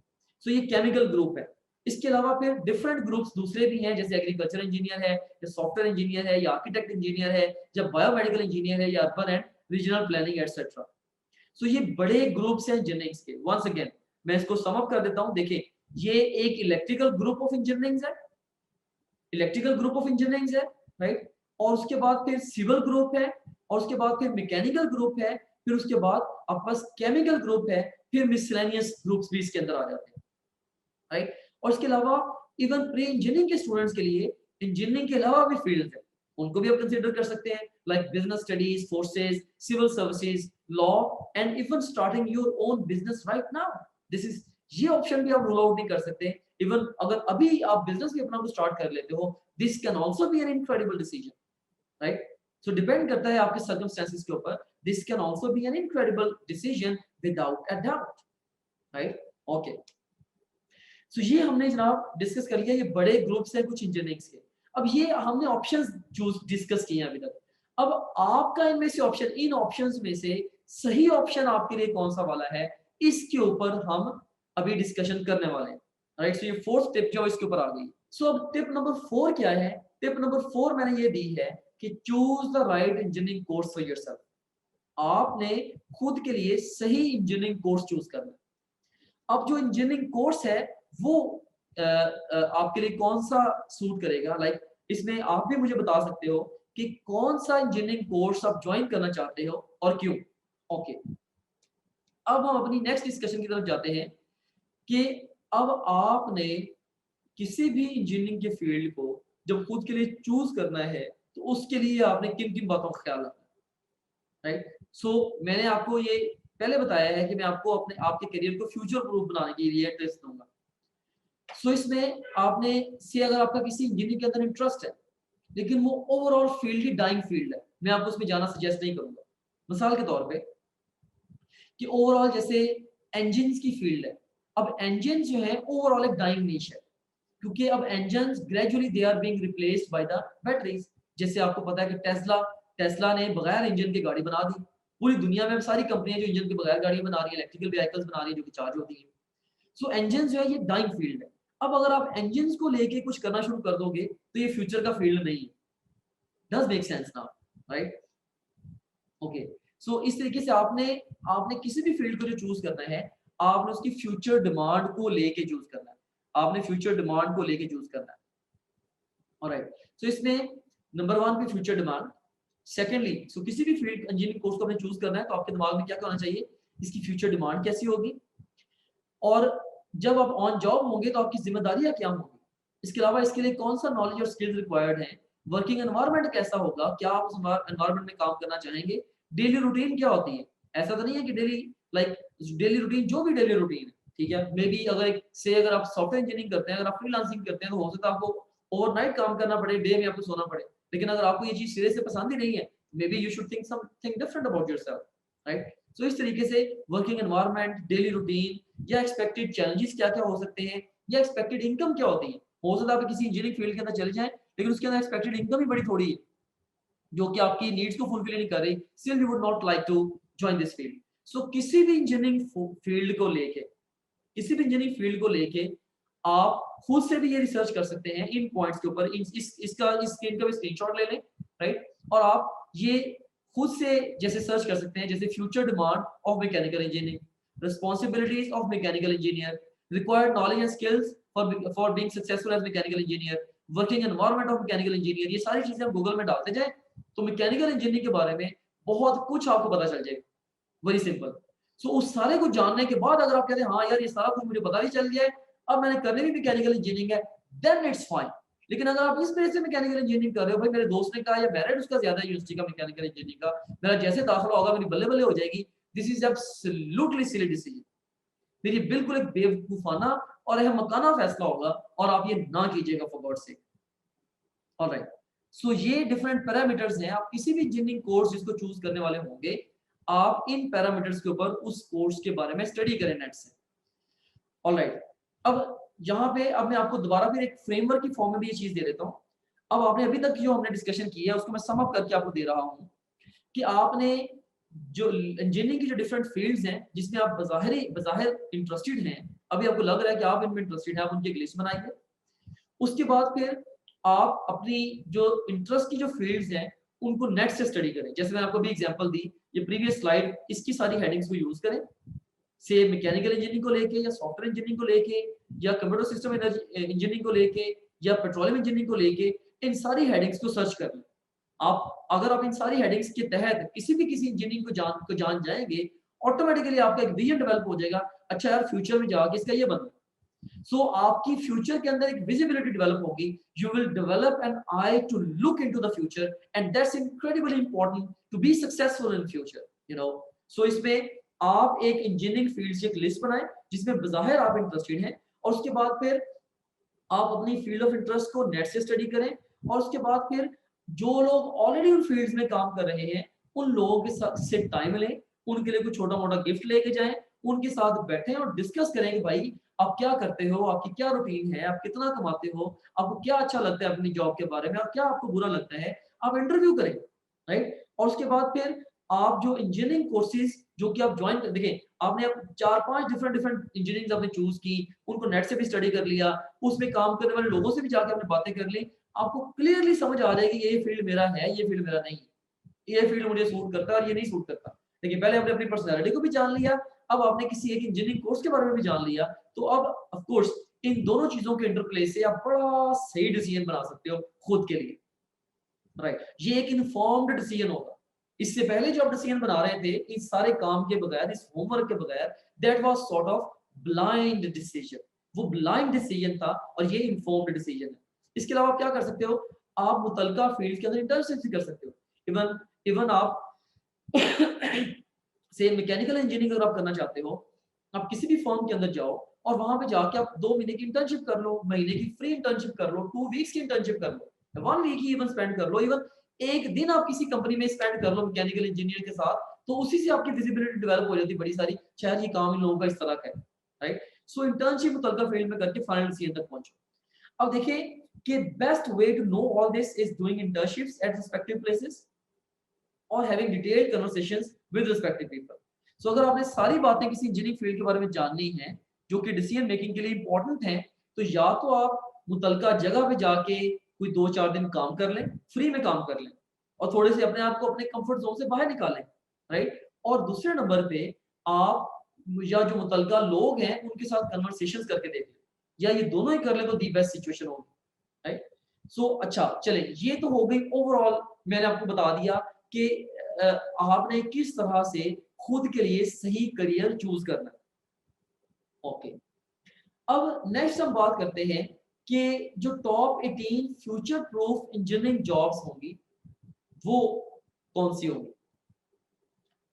सो ये केमिकल ग्रुप है। इसके अलावा फिर डिफरेंट ग्रुप्स दूसरे भी हैं, जैसे एग्रीकल्चर इंजीनियर है, या सॉफ्टवेयर इंजीनियर है, या आर्किटेक्ट इंजीनियर है, या बायोमेडिकल इंजीनियर है, या urban and regional planning etcetera. So ये बड़े ग्रुप्स हैं इंजीनियरिंग के। वंस अगेन मैं इसको सम अप कर देता हूं। देखिए, ये एक इलेक्ट्रिकल ग्रुप ऑफ इंजीनियरिंग है, इलेक्ट्रिकल ग्रुप ऑफ इंजीनियरिंग है, राइट। और उसके बाद फिर सिविल ग्रुप है, और उसके बाद फिर मैकेनिकल ग्रुप है, फिर उसके बाद आपके पास केमिकल ग्रुप है, फिर मिसलेनियस ग्रुप्स भी इसके अंदर आ जाते हैं, राइट। और इसके अलावा इवन प्री इंजीनियरिंग के स्टूडेंट्स के लिए इंजीनियरिंग के अलावा भी फील्ड है, उनको भी आप कंसीडर कर सकते हैं, like business studies, forces, civil services, law and even starting your own business right now. This is, ये ऑप्शन भी आप रूल आउट नहीं कर सकते। इवन अगर अभी आप बिजनेस भी अपना को स्टार्ट कर लेते हो, this can also be an incredible decision, right. So depend करता है आपके सर्कमस्टेंसेस के ऊपर। This can also be an incredible decision without a doubt, right. Okay, so ये हमने जनाब डिस्कस कर लिया, ये बड़े ग्रुप्स हैं कुछ इंजीनियरिंग्स के। अब ये हमने ऑप्शंस चूज डिस्कस किए हैं अभी तक। अब आपका इनमें से ऑप्शन, इन ऑप्शंस में से सही ऑप्शन आपके लिए कौन सा वाला है, इसके ऊपर हम अभी डिस्कशन करने वाले हैं, राइट। सो ये फोर्थ टिप जो इसके ऊपर आ गई। सो अब टिप नंबर 4 क्या है। टिप नंबर 4 मैंने ये दी है कि choose the right engineering course for yourself. आपने खुद के लिए सही इंजीनियरिंग कोर्स चूज करना है। अब जो इंजीनियरिंग कोर्स है वो आपके लिए कौन सा सूट करेगा, लाइक इसमें आप भी मुझे बता सकते हो कि कौन सा इंजीनियरिंग कोर्स आप ज्वाइन करना चाहते हो और क्यों। ओके, अब हम अपनी नेक्स्ट डिस्कशन की तरफ जाते हैं कि अब आपने किसी भी इंजीनियरिंग के फील्ड को जब खुद के लिए चूज करना है तो उसके लिए आपने किन किन बातों का ख्याल रखना है, राइट। सो मैंने आपको ये पहले बताया है कि मैं आपको अपने आपके करियर को फ्यूचर प्रूफ बनाने के लिए टिप्स दूंगा। सो इसमें आपने से अगर आपका किसी इंजीनियरिंग के अंदर इंटरेस्ट है लेकिन वो ओवरऑल फील्ड ही डाइंग फील्ड है, मैं आपको उसमें जाना सजेस्ट नहीं करूंगा। मिसाल के तौर पे कि ओवरऑल जैसे इंजन्स की फील्ड है, अब इंजन जो है ओवरऑल एक डाइंग नीश है क्योंकि अब engines gradually they are being replaced by the batteries. जैसे आपको पता है कि टेस्ला टेस्ला ने बगैर इंजन के गाड़ी बना दी। पूरी दुनिया में सारी कंपनियां जो इंजन के बगैर गाड़ी बना रही है, इलेक्ट्रिकल व्हीकल्स बना रही है जो कि चार्ज होती है। सो इंजन जो है ये डाइंग फील्ड है। अब अगर आप इंजन को लेके कुछ करना शुरू कर दोगे तो ये फ्यूचर का फील्ड नहीं है। Does make sense now, right? Okay, so इस तरीके से आपने आपने किसी भी फील्ड को जो चूज करना है, आपने उसकी फ्यूचर डिमांड को लेके चूज करना है। आपने फ्यूचर डिमांड को लेके चूज करना है। ऑलराइट, सो इसमें नंबर 1 पे फ्यूचर डिमांड। सेकेंडली, सो किसी भी फील्ड इंजीनियरिंग कोर्स को आपने चूज करना है तो आपके दिमाग में क्या होना चाहिए, इसकी फ्यूचर डिमांड कैसी होगी और जब आप ऑन जॉब होंगे तो आपकी जिम्मेदारियां क्या होंगी। इसके अलावा इसके लिए कौन सा नॉलेज और स्किल्स रिक्वायर्ड है, वर्किंग एनवायरनमेंट कैसा होगा, क्या आप उस एनवायरनमेंट में काम करना चाहेंगे, डेली रूटीन क्या होती है। ऐसा तो नहीं है कि डेली रूटीन जो भी डेली रूटीन है, ठीक है, मे बी अगर एक से अगर आप सॉफ्टवेयर इंजीनियरिंग करते हैं, अगर आप फ्रीलांसिंग करते हैं तो हो सकता है आपको ओवरनाइट काम करना पड़े, डे में आपको सोना पड़े। लेकिन अगर आपको ये चीज सिरे से पसंद ही नहीं है, maybe you should think something different about yourself, right. So इस तरीके से वर्किंग एनवायरनमेंट, डेली रूटीन या एक्सपेक्टेड चैलेंजेस क्या-क्या हो सकते हैं या एक्सपेक्टेड इनकम क्या होती है। हो सकता है आप किसी इंजीनियरिंग फील्ड के अंदर चले जाएं लेकिन उसके अंदर एक्सपेक्टेड इनकम ही बड़ी थोड़ी है जो कि आपकी नीड्स को फुलफिल नहीं कर रही, still you would not like to join this field. So किसी भी इंजीनियरिंग फील्ड को लेके किसी भी इंजीनियरिंग फील्ड को लेके आप खुद से भी ये रिसर्च कर सकते हैं इन पॉइंट्स के ऊपर। इसका इस स्क्रीन का भी स्क्रीनशॉट ले लें, राइट। और आप ये खुद से जैसे सर्च कर सकते हैं, जैसे future demand of mechanical engineering, responsibilities of mechanical engineer, required knowledge and skills for being successful as mechanical engineer, working environment of mechanical engineer. ये सारी चीजें आप गूगल में डालते जाएं तो मैकेनिकल इंजीनियरिंग के बारे में बहुत कुछ आपको पता चल जाएगा। Very simple. सो उस सारे को जानने के बाद अगर आप कहते हैं हाँ यार ये सारा कुछ मुझे पता ही चल गया है, अब मैंने करने भी मैकेनिकल इंजीनियरिंग है, देन इट्स फाइन। लेकिन अगर आप इस वजह से मैकेनिकल इंजीनियरिंग कर रहे हो, भाई मेरे दोस्त ने कहा या मेरिट उसका ज्यादा है यूनिवर्सिटी का मैकेनिकल इंजीनियरिंग का, मेरा जैसे दाखिला होगा मेरी बल्ले बल्ले हो जाएगी, this is absolutely silly decision. फिर ये बिल्कुल एक बेवकूफाना और अहमकाना फैसला होगा और आप ये ना कीजिएगा फॉर गॉड सेक। ऑलराइट, सो ये डिफरेंट पैरामीटर्स हैं। आप किसी भी इंजीनियरिंग कोर्स जिसको चूज करने वाले होंगे, आप इन पैरामीटर्स के ऊपर उस कोर्स के बारे में स्टडी करें नेट से। ऑलराइट, अब यहाँ पे अब मैं आपको दोबारा फिर एक फ्रेमवर्क की फॉर्म में भी ये चीज दे देता हूँ। अब आपने अभी तक जो हमने डिस्कशन की है उसको मैं सम अप करके आपको दे रहा हूँ कि आपने जो इंजीनियरिंग की जो डिफरेंट फील्ड्स हैं जिसमें आप बज़ाहिर इंटरेस्टेड हैं, अभी आपको लग रहा है कि आप इनमें इंटरेस्टेड हैं, आप उनकी एक लिस्ट बनाइए। उसके बाद फिर आप अपनी जो इंटरेस्ट की जो फील्ड्स हैं उनको नेट से स्टडी करें। जैसे मैंने आपको भी एग्जांपल दी, ये प्रीवियस स्लाइड, इसकी सारी हेडिंग्स को यूज करें, से मैकेनिकल इंजीनियरिंग को लेके या सॉफ्टवेयर इंजीनियरिंग को लेके या कंप्यूटर सिस्टम इंजीनियरिंग को लेके या पेट्रोलियम इंजीनियरिंग को लेके, इन सारी हेडिंग्स को सर्च कर लें। आप अगर आप इन सारी हेडिंग्स के तहत किसी इंजीनियरिंग को जान जाएंगे, ऑटोमेटिकली आपका एक विजन डेवलप हो जाएगा, अच्छा यार फ्यूचर में जाके इसका ये बनना। सो आपकी फ्यूचर के अंदर एक विजिबिलिटी डेवलप होगी, you will develop an eye to look into the future and that's incredibly important to be successful in future, you know. So इसमें आप एक इंजीनियरिंग फील्ड से एक लिस्ट बनाएं जिसमें बज़ाहिर आप इंटरेस्टेड हैं और उसके बाद फिर आप अपनी फील्ड ऑफ इंटरेस्ट को नेट से स्टडी करें और उसके बाद फिर जो लोग ऑलरेडी उन फील्ड्स में काम कर रहे हैं उन लोगों के साथ से टाइम लें, उनके लिए कुछ छोटा मोटा गिफ्ट लेके जाएं, उनके साथ बैठें और डिस्कस करें कि भाई आप क्या करते हो, आपकी क्या रूटीन है, आप कितना कमाते हो, आपको क्या अच्छा लगता है अपनी जॉब के बारे में और क्या आपको बुरा लगता है, आप इंटरव्यू करें, राइट। और उसके बाद फिर आप जो इंजीनियरिंग कोर्सेज जो कि आप ज्वाइन कर, देखें आपने अब 4-5 डिफरेंट इंजीनियरिंग आपने चूज की, उनको नेट से भी स्टडी कर लिया, उसमें काम करने वाले लोगों से भी जाके आपने बातें कर ली, आपको क्लियरली समझ आ जाएगी ये फील्ड मेरा है, ये फील्ड मेरा नहीं है, ये फील्ड मुझे सूट करता है और ये नहीं सूट करता। देखिए पहले आपने अपनी पर्सनैलिटी को भी जान लिया, अब आपने किसी एक इंजीनियरिंग कोर्स के बारे में भी जान लिया, तो अब ऑफ कोर्स इन दोनों चीजों के इंटरप्ले से आप बड़ा सही डिसीजन बना सकते हो खुद के लिए, राइट। ये एक इन्फॉर्म्ड डिसीजन होगा। इससे पहले जो आप डिसीजन बना रहे थे इस सारे काम के बगैर, इस होमवर्क के बगैर, that was sort of blind decision. वो ब्लाइंड डिसीजन था और ये इन्फॉर्म्ड डिसीजन है। इसके अलावा आप क्या कर सकते हो, आप मुतलका फील्ड के अंदर इंटर्नशिप भी कर सकते हो। इवन इवन आप से मैकेनिकल इंजीनियरिंग अगर आप करना चाहते हो, आप किसी भी फर्म के अंदर जाओ और वहां पे जाके आप 2 महीने की इंटर्नशिप कर लो, महीने की फ्री इंटर्नशिप कर लो, 2 वीक्स की इंटर्नशिप कर लो, 1 वीक ही इवन स्पेंड कर लो, इवन एक दिन आप किसी कंपनी में स्पेंड कर लो मैकेनिकल इंजीनियर के साथ, तो उसी से आपकी विजिबिलिटी डेवलप हो जाती है बड़ी सारी, शायद ये काम इन लोगों का इस तरह का है, राइट। सो इंटर्नशिप मुतलका फील्ड में करके फाइनल डिसीजन तक पहुंचो। अब देखिए कि best way to know all this is doing internships at respective places और having detailed conversations with respective people. So अगर आपने सारी बातें किसी इंजीनियरिंग फील्ड के बारे में जाननी है जो कि डिसीजन मेकिंग के लिए इंपॉर्टेंट है, तो या तो आप मुतलका जगह पे जाके कोई 2-4 दिन काम कर लें, फ्री में काम कर लें और थोड़े से अपने आप को अपने कंफर्ट जोन से बाहर निकालें, राइट। और दूसरे नंबर पे आप या जो मुतलका लोग हैं उनके साथ कन्वर्सेशंस करके देख लें, या ये दोनों ही कर ले तो दी बेस्ट सिचुएशन होगी, राइट। सो अच्छा चले, ये तो हो गई ओवरऑल, मैंने आपको बता दिया कि आपने किस तरह से खुद के लिए सही करियर चूज करना है। ओके, अब नेक्स्ट हम बात करते हैं कि जो top 18 future proof engineering jobs होंगी वो कौन सी होंगी।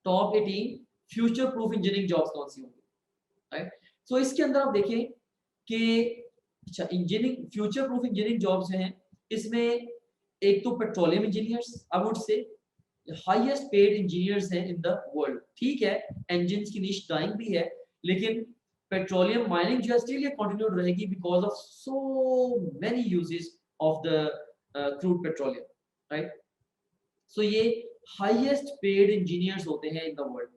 Top 18 future proof engineering jobs कौन सी होंगी, राइट। सो इसके अंदर आप देखें कि अच्छा engineering future proof engineering jobs हैं, इसमें एक तो petroleum engineers, I would say highest paid engineers हैं इन द वर्ल्ड। ठीक है, इंजन्स की निश डाइंग भी है, लेकिन पेट्रोलियम माइनिंग जो है स्टिल ये कंटिन्यूड रहेगी because of so many uses of the crude petroleum, right. So ये हाईएस्ट पेड इंजीनियर्स होते हैं इन द वर्ल्ड।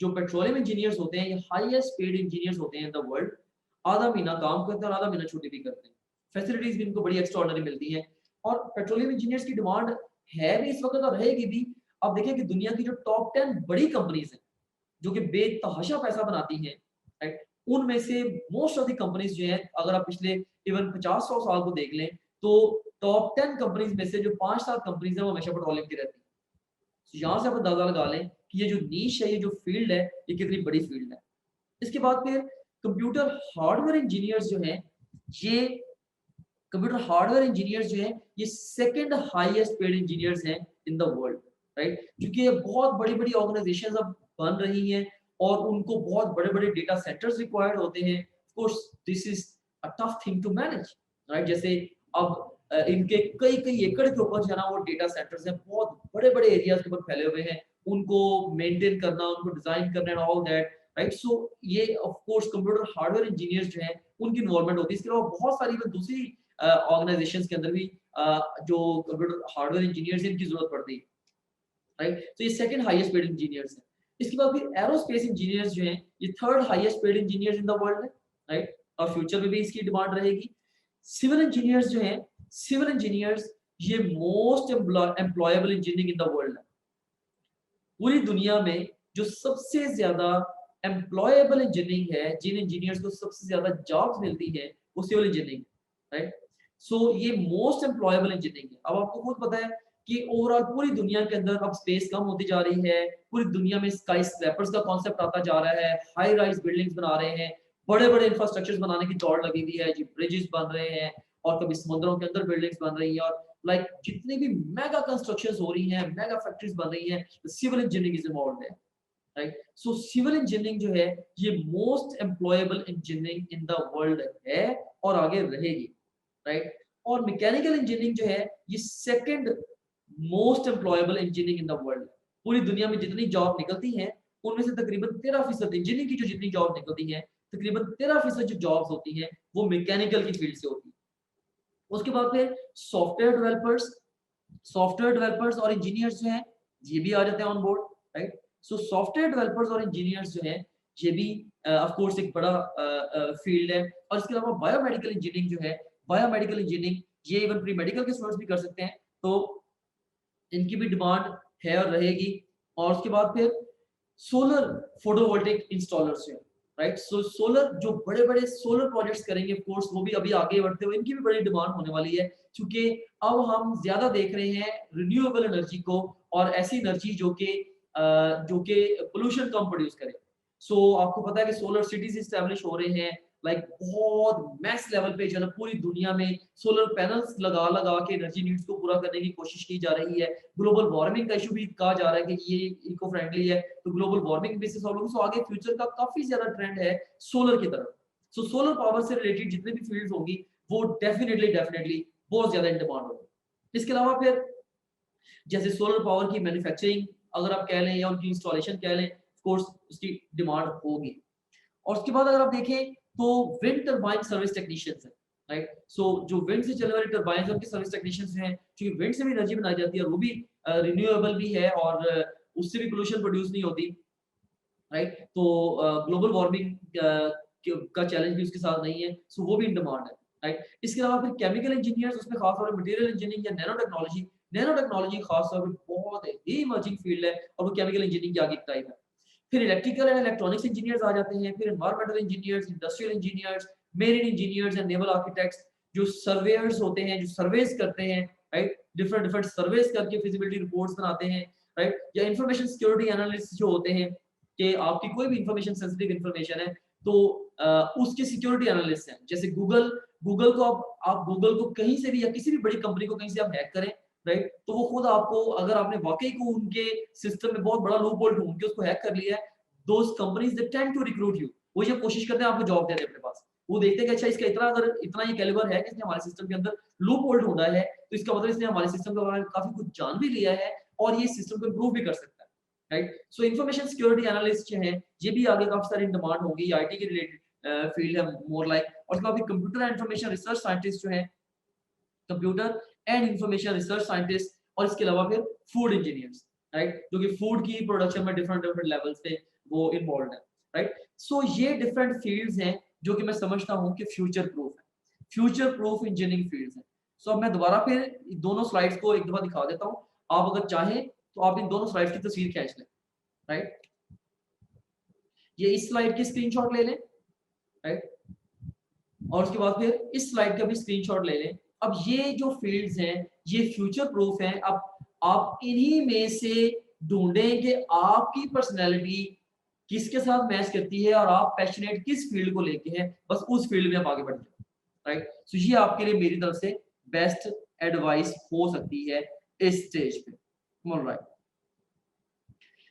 जो पेट्रोलियम इंजीनियर्स होते हैं ये हाईएस्ट पेड इंजीनियर्स होते हैं इन द वर्ल्ड। आधा महीना काम करते हैं और आधा महीना छुट्टी भी करते हैं, फैसिलिटीज भी इनको बड़ी एक्स्ट्राऑर्डिनरी मिलती हैं। और पेट्रोलियम इंजीनियर्स की डिमांड है भी इस वक्त और रहेगी भी। अब देखिए कि दुनिया की जो टॉप 10 बड़ी कंपनीज हैं जो कि बेतहाशा पैसा बनाती हैं, राइट, उनमें से मोस्ट ऑफ द कंपनीज जो हैं, अगर आप पिछले इवन 50-100 साल को देख लें तो टॉप 10 कंपनीज में से जो 5-7 कंपनीज हैं वो हमेशा पेट्रोलियम की रहती है। तो यहाँ से आप अंदाजा लगा लें कि ये जो नीश है, ये जो फील्ड है, ये कितनी बड़ी फील्ड है। इसके बाद फिर कंप्यूटर हार्डवेयर इंजीनियर्स जो हैं, ये कंप्यूटर हार्डवेयर इंजीनियर्स जो हैं ये सेकंड हाईएस्ट पेड इंजीनियर्स हैं इन द वर्ल्ड, राइट। क्योंकि ये बहुत बड़ी-बड़ी ऑर्गेनाइजेशंस अब बन रही हैं और उनको बहुत बड़े-बड़े डेटा सेंटर्स रिक्वायर्ड होते हैं। Of course this is a tough thing to manage, right. जैसे अब इनके कई-कई एकड़ के ऊपर जो है ना वो डेटा सेंटर्स हैं, बहुत बड़े-बड़े एरियाज के ऊपर फैले हुए हैं, उनको मेंटेन करना, उनको डिजाइन करना and all that, right. So ये of course computer hardware engineers जो हैं उनकी इन्वॉल्वमेंट होती है। इसके अलावा बहुत सारी इवन दूसरी ऑर्गेनाइजेशंस के अंदर भी जो कंप्यूटर हार्डवेयर इंजीनियर्स इनकी जरूरत पड़ती है, राइट। तो ये सेकंड हाईएस्ट पेड इंजीनियर्स हैं। इसके बाद फिर एरोस्पेस इंजीनियर्स जो हैं ये third highest paid engineers in the world है, राइट। और फ्यूचर में भी इसकी डिमांड रहेगी। सिविल इंजीनियर्स जो हैं, सिविल इंजीनियर्स ये most employable engineering in the world है। पूरी दुनिया में जो सबसे ज्यादा एम्प्लॉयबल इंजीनियरिंग है, जिन इंजीनियर्स को सबसे ज्यादा जॉब्स मिलती है, वो सिविल इंजीनियरिंग, राइट। सो ये मोस्ट एम्प्लॉयबल इंजीनियरिंग है। अब आपको खुद पता है कि ओवरऑल पूरी दुनिया के अंदर अब स्पेस कम होती जा रही है, पूरी दुनिया में स्काई स्क्रैपर्स का कॉन्सेप्ट आता जा रहा है, हाई राइज बिल्डिंग्स बना रहे हैं, बड़े-बड़े इंफ्रास्ट्रक्चर्स बनाने की दौड़ लगी हुई है, जी ब्रिजेस बन रहे हैं और कभी समुद्रों के अंदर बिल्डिंग्स बन रही हैं और लाइक जितनी भी मेगा कंस्ट्रक्शंस हो रही हैं, मेगा फैक्ट्रीज बन रही हैं, सिविल इंजीनियरिंग इज इन्वॉल्वड है, राइट। सो सिविल इंजीनियरिंग जो है ये most employable engineering in the world है और आगे रहेगी, राइट। और मैकेनिकल इंजीनियरिंग जो है ये second most employable engineering in the world. पूरी दुनिया में जितनी जॉब निकलती हैं उनमें से तकरीबन 13% इंजीनियरिंग की जो जितनी जॉब निकलती हैं, तकरीबन 13% जो जॉब्स होती हैं वो मैकेनिकल की फील्ड से होती है। उसके बाद फिर सॉफ्टवेयर डेवलपर्स और इंजीनियर्स जो हैं ये भी आ जाते हैं on board, right. So software developers और इंजीनियर्स जो हैं ये भी ऑफ कोर्स एक बड़ा फील्ड है। और इसके अलावा बायोमेडिकल इंजीनियरिंग जो है, बायोमेडिकल इंजीनियरिंग ये इवन प्री मेडिकल के स्टूडेंट्स भी कर सकते हैं, तो इनकी भी डिमांड है और रहेगी। और उसके बाद फिर सोलर फोटोवोल्टिक इंस्टॉलर्स हैं, राइट। सो सोलर जो बड़े बड़े सोलर प्रोजेक्ट्स करेंगे, ऑफ कोर्स वो भी अभी आगे बढ़ते हुए इनकी भी बड़ी डिमांड होने वाली है, क्योंकि अब हम ज्यादा देख रहे हैं रिन्यूएबल एनर्जी को, और ऐसी एनर्जी जो कि पोल्यूशन कम प्रोड्यूस करे। सो आपको पता है कि सोलर सिटीज इस्टेब्लिश हो रहे हैं, लाइक बहुत मैस लेवल पे, जो है पूरी दुनिया में सोलर पैनल्स लगा लगा के एनर्जी नीड्स को पूरा करने की कोशिश की जा रही है। ग्लोबल वार्मिंग का इशू भी कहा जा रहा है कि ये इको फ्रेंडली है, तो ग्लोबल वार्मिंग भी सॉल्व होगी। सो आगे फ्यूचर का काफी ज्यादा ट्रेंड है सोलर की तरफ। सो सोलर पावर से रिलेटेड जितने भी फील्ड्स होंगी वो डेफिनेटली डेफिनेटली बहुत ज्यादा इन डिमांड होगी। इसके अलावा फिर जैसे सोलर पावर की मैन्युफैक्चरिंग अगर आप कह लें या उनकी इंस्टॉलेशन कह लें, ऑफ कोर्स उसकी डिमांड होगी। और उसके बाद अगर आप देखें तो विंड टरबाइन सर्विस टेक्नीशियंस हैं, राइट। सो जो विंड से चलने वाली टरबाइन उनके सर्विस टेक्नीशियंस हैं, क्योंकि विंड से भी एनर्जी बनाई जाती है और वो भी रिन्यूएबल भी है, और उससे भी पोल्यूशन प्रोड्यूस नहीं होती, राइट। तो ग्लोबल वार्मिंग का चैलेंज भी उसके साथ नहीं है, सो वो भी इन डिमांड है, राइट। इसके अलावा फिर केमिकल इंजीनियर्स, उसमें खास तौर पर मटेरियल इंजीनियरिंग या नैनो टेक्नोलॉजी खास तौर पर बहुत ही इमर्जिंग फील्ड है, और वो केमिकल इंजीनियरिंग की आगे की टाइप है। फिर इलेक्ट्रिकल एंड इलेक्ट्रॉनिक्स इंजीनियर्स आ जाते हैं, फिर environmental engineers, industrial engineers, marine engineers and naval architects, जो सर्वेयर्स होते हैं, जो सर्वेस करते हैं, राइट। डिफरेंट डिफरेंट सर्वेस करके फिजिबिलिटी रिपोर्ट्स बनाते हैं, राइट। या इंफॉर्मेशन सिक्योरिटी एनालिस्ट जो होते हैं, कि आपकी कोई भी इंफॉर्मेशन सेंसिटिव इंफॉर्मेशन है तो उसके सिक्योरिटी एनालिस्ट हैं। जैसे गूगल को आप गूगल को कहीं से भी या किसी भी बड़ी कंपनी को कहीं से आप हैक करें, राइट, तो वो खुद आपको, अगर आपने वाकई को उनके सिस्टम में बहुत बड़ा लूप होल ढूंढ के उसको हैक कर लिया है, those companies they tend to recruit you. वो ये कोशिश करते हैं आपको जॉब देने अपने पास। वो देखते हैं कि अच्छा इसका इतना, अगर इतना ये कैलिबर है कि इसने हमारे सिस्टम के अंदर लूप होल ढूंढा है, तो इसका मतलब इसने हमारे सिस्टम के बारे में काफी कुछ जान भी लिया है और ये सिस्टम को इंप्रूव भी कर सकता है, राइट। सो इंफॉर्मेशन सिक्योरिटी एनालिस्ट जो है, ये भी आगे काफी सारी डिमांड होगी, आईटी के रिलेटेड फील्ड है मोर लाइक। और उसके बाद computer and information research scientist जो है, computer and information research scientist, और इसके अलावा फिर फूड इंजीनियर्स, राइट, जो कि फूड की प्रोडक्शन में डिफरेंट डिफरेंट लेवल्स पे वो इन्वॉल्व है, राइट। सो ये डिफरेंट फील्ड्स हैं जो कि मैं समझता हूं कि फ्यूचर प्रूफ है, फ्यूचर प्रूफ इंजीनियरिंग फील्ड्स हैं। सो अब मैं दोबारा फिर दोनों स्लाइड्स को एक दफा दिखा देता हूं। आप अगर चाहें तो आप इन दोनों स्लाइड्स की तस्वीर खींच लें, राइट। ये इस स्लाइड की स्क्रीनशॉट ले लें, राइट, और उसके बाद फिर इस स्लाइड का भी स्क्रीनशॉट ले लें। अब ये जो फील्ड्स हैं ये फ्यूचर प्रूफ हैं। अब आप इन्हीं में से ढूंढें कि आपकी पर्सनैलिटी किसके साथ मैच करती है और आप पैशनेट किस फील्ड को लेके हैं, बस उस फील्ड में आप आगे बढ़ जाए, राइट। सो ये आपके लिए मेरी तरफ से बेस्ट एडवाइस हो सकती है इस स्टेज पे, ऑलराइट।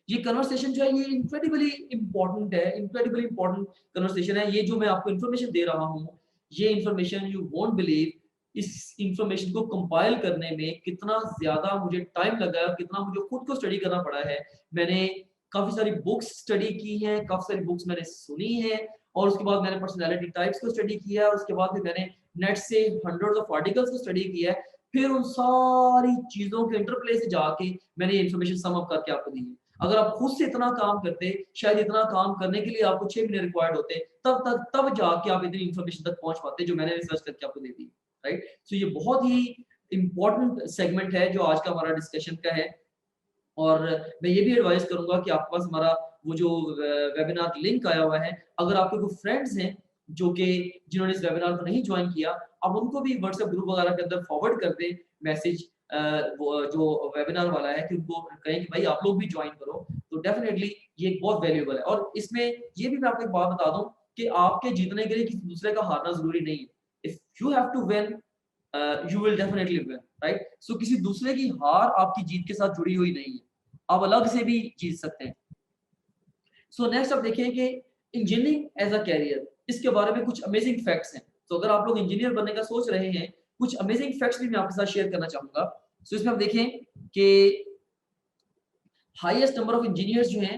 ये कन्वर्सेशन जो है ये इनक्रेडिबली इंपॉर्टेंट है, इनक्रेडिबली इंपॉर्टेंट कन्वर्सेशन है। ये जो मैं आपको इन्फॉर्मेशन दे रहा हूँ, ये इन्फॉर्मेशन यू वोंट बिलीव, इस इन्फॉर्मेशन को कंपाइल करने में कितना ज्यादा मुझे टाइम लगा है, कितना मुझे खुद को स्टडी करना पड़ा है। मैंने काफी सारी बुक्स स्टडी की हैं, काफी सारी बुक्स मैंने सुनी है, और उसके बाद मैंने पर्सनैलिटी टाइप्स को स्टडी किया है, और उसके बाद फिर मैंने नेट से हंड्रेड्स ऑफ आर्टिकल्स को स्टडी किया है। फिर उन सारी चीजों के इंटरप्ले से जाके मैंने ये इन्फॉर्मेशन सम अप करके आपको दी है। अगर आप खुद से इतना काम करते, शायद इतना काम करने के लिए आपको 6 महीने रिक्वायर्ड होते, तब जाके आप इतनी इंफॉर्मेशन तक पहुंच पाते जो मैंने रिसर्च करके आपको दे दी, राइट। सो ये बहुत ही इंपॉर्टेंट सेगमेंट है जो आज का हमारा डिस्कशन का है। और मैं ये भी एडवाइस करूंगा कि आपके पास हमारा वो जो वेबिनार लिंक आया हुआ है, अगर आपके कोई फ्रेंड्स हैं जो कि जिन्होंने इस वेबिनार को नहीं ज्वाइन किया, आप उनको भी व्हाट्सएप ग्रुप वगैरह के अंदर फॉरवर्ड कर दें मैसेज, वो जो वेबिनार वाला है, कि उनको कहें कि भाई आप लोग भी ज्वाइन करो, तो डेफिनेटली ये बहुत वैल्यूएबल है। और इसमें ये भी मैं आपको एक बात बता दूं कि आपके जीतने के लिए किसी दूसरे का हारना जरूरी नहीं है। If you have to win, you will definitely win, right. So किसी दूसरे की हार आपकी जीत के साथ जुड़ी हुई नहीं है, आप अलग से भी जीत सकते हैं। सो नेक्स्ट आप देखिए कि इंजीनियरिंग एज अ कैरियर, इसके बारे में कुछ अमेजिंग फैक्ट्स हैं। तो अगर आप लोग इंजीनियर बनने का सोच रहे हैं, कुछ अमेजिंग फैक्ट्स भी मैं आपके साथ शेयर करना चाहूंगा। सो इसमें आप देखें कि हाईएस्ट नंबर ऑफ इंजीनियर्स जो हैं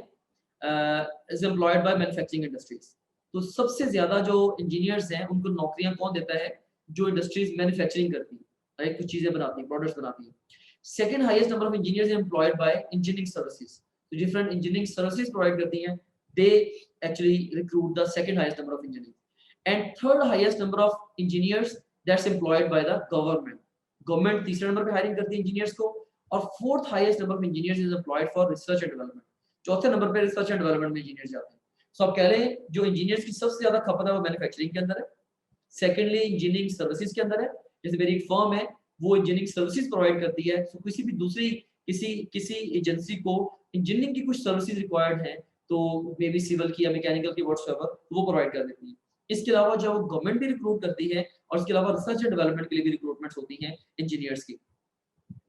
is employed by manufacturing industries. तो सबसे ज्यादा जो इंजीनियर्स हैं उनको नौकरियां कौन देता है? जो इंडस्ट्रीज मैन्युफैक्चरिंग करती है, राइट, कुछ चीजें बनाती है, प्रोडक्ट्स बनाती है। Second highest number of engineers employed by engineering services. तो डिफरेंट इंजीनियरिंग सर्विसेज प्रोवाइड करती हैं, they actually recruit the second highest number of engineers. And third highest number of engineers that's employed by the government. Government तीसरे number पे hiring करती है engineers को। और fourth highest number of engineers is employed for research and development. चौथे number पे research and development में engineers जाते हैं। सो आप कह रहे हैं जो इंजीनियर्स की सबसे ज्यादा खपत है वो मैन्युफैक्चरिंग के अंदर है, सेकेंडली इंजीनियरिंग सर्विसेज के अंदर है, जैसे मेरी एक फर्म है वो इंजीनियरिंग सर्विसेज प्रोवाइड करती है, तो किसी भी दूसरी किसी किसी एजेंसी को इंजीनियरिंग की कुछ सर्विसेज रिक्वायर्ड है तो मे बी सिविल की या मैकेनिकल की व्हाटसएवर वो प्रोवाइड कर देती है। इसके अलावा जब वो गवर्नमेंट भी रिक्रूट करती है और इसके अलावा रिसर्च एंड डेवलपमेंट के लिए भी रिक्रूटमेंट्स होती हैं इंजीनियर्स की।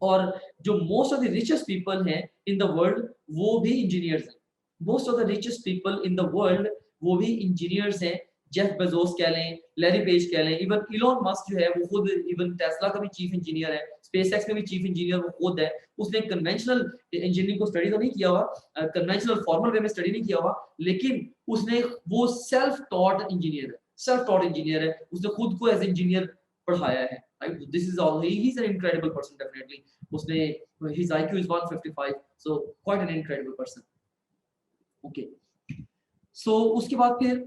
और जो most of the richest people हैं इन द वर्ल्ड वो भी इंजीनियर्स हैं। Most of the richest people in the world वो भी इंजीनियर्स हैं। जेफ बेजोस कह लें, लैरी पेज कह लें, इवन इलॉन मस्क जो है वो खुद इवन टेस्ला का भी चीफ इंजीनियर है, स्पेसएक्स में भी चीफ इंजीनियर वो खुद है। उसने कन्वेंशनल इंजीनियरिंग को स्टडी तो नहीं किया हुआ, कन्वेंशनल फॉर्मल वे में स्टडी नहीं किया हुआ, लेकिन उसने वो सेल्फ टॉट इंजीनियर है, सेल्फ टॉट इंजीनियर है, उसने खुद को एज इंजीनियर पढ़ाया है। Right? This is all. He is an incredible person, definitely. उसने his IQ is 155, so quite an incredible person. Okay. So उसके बाद फिर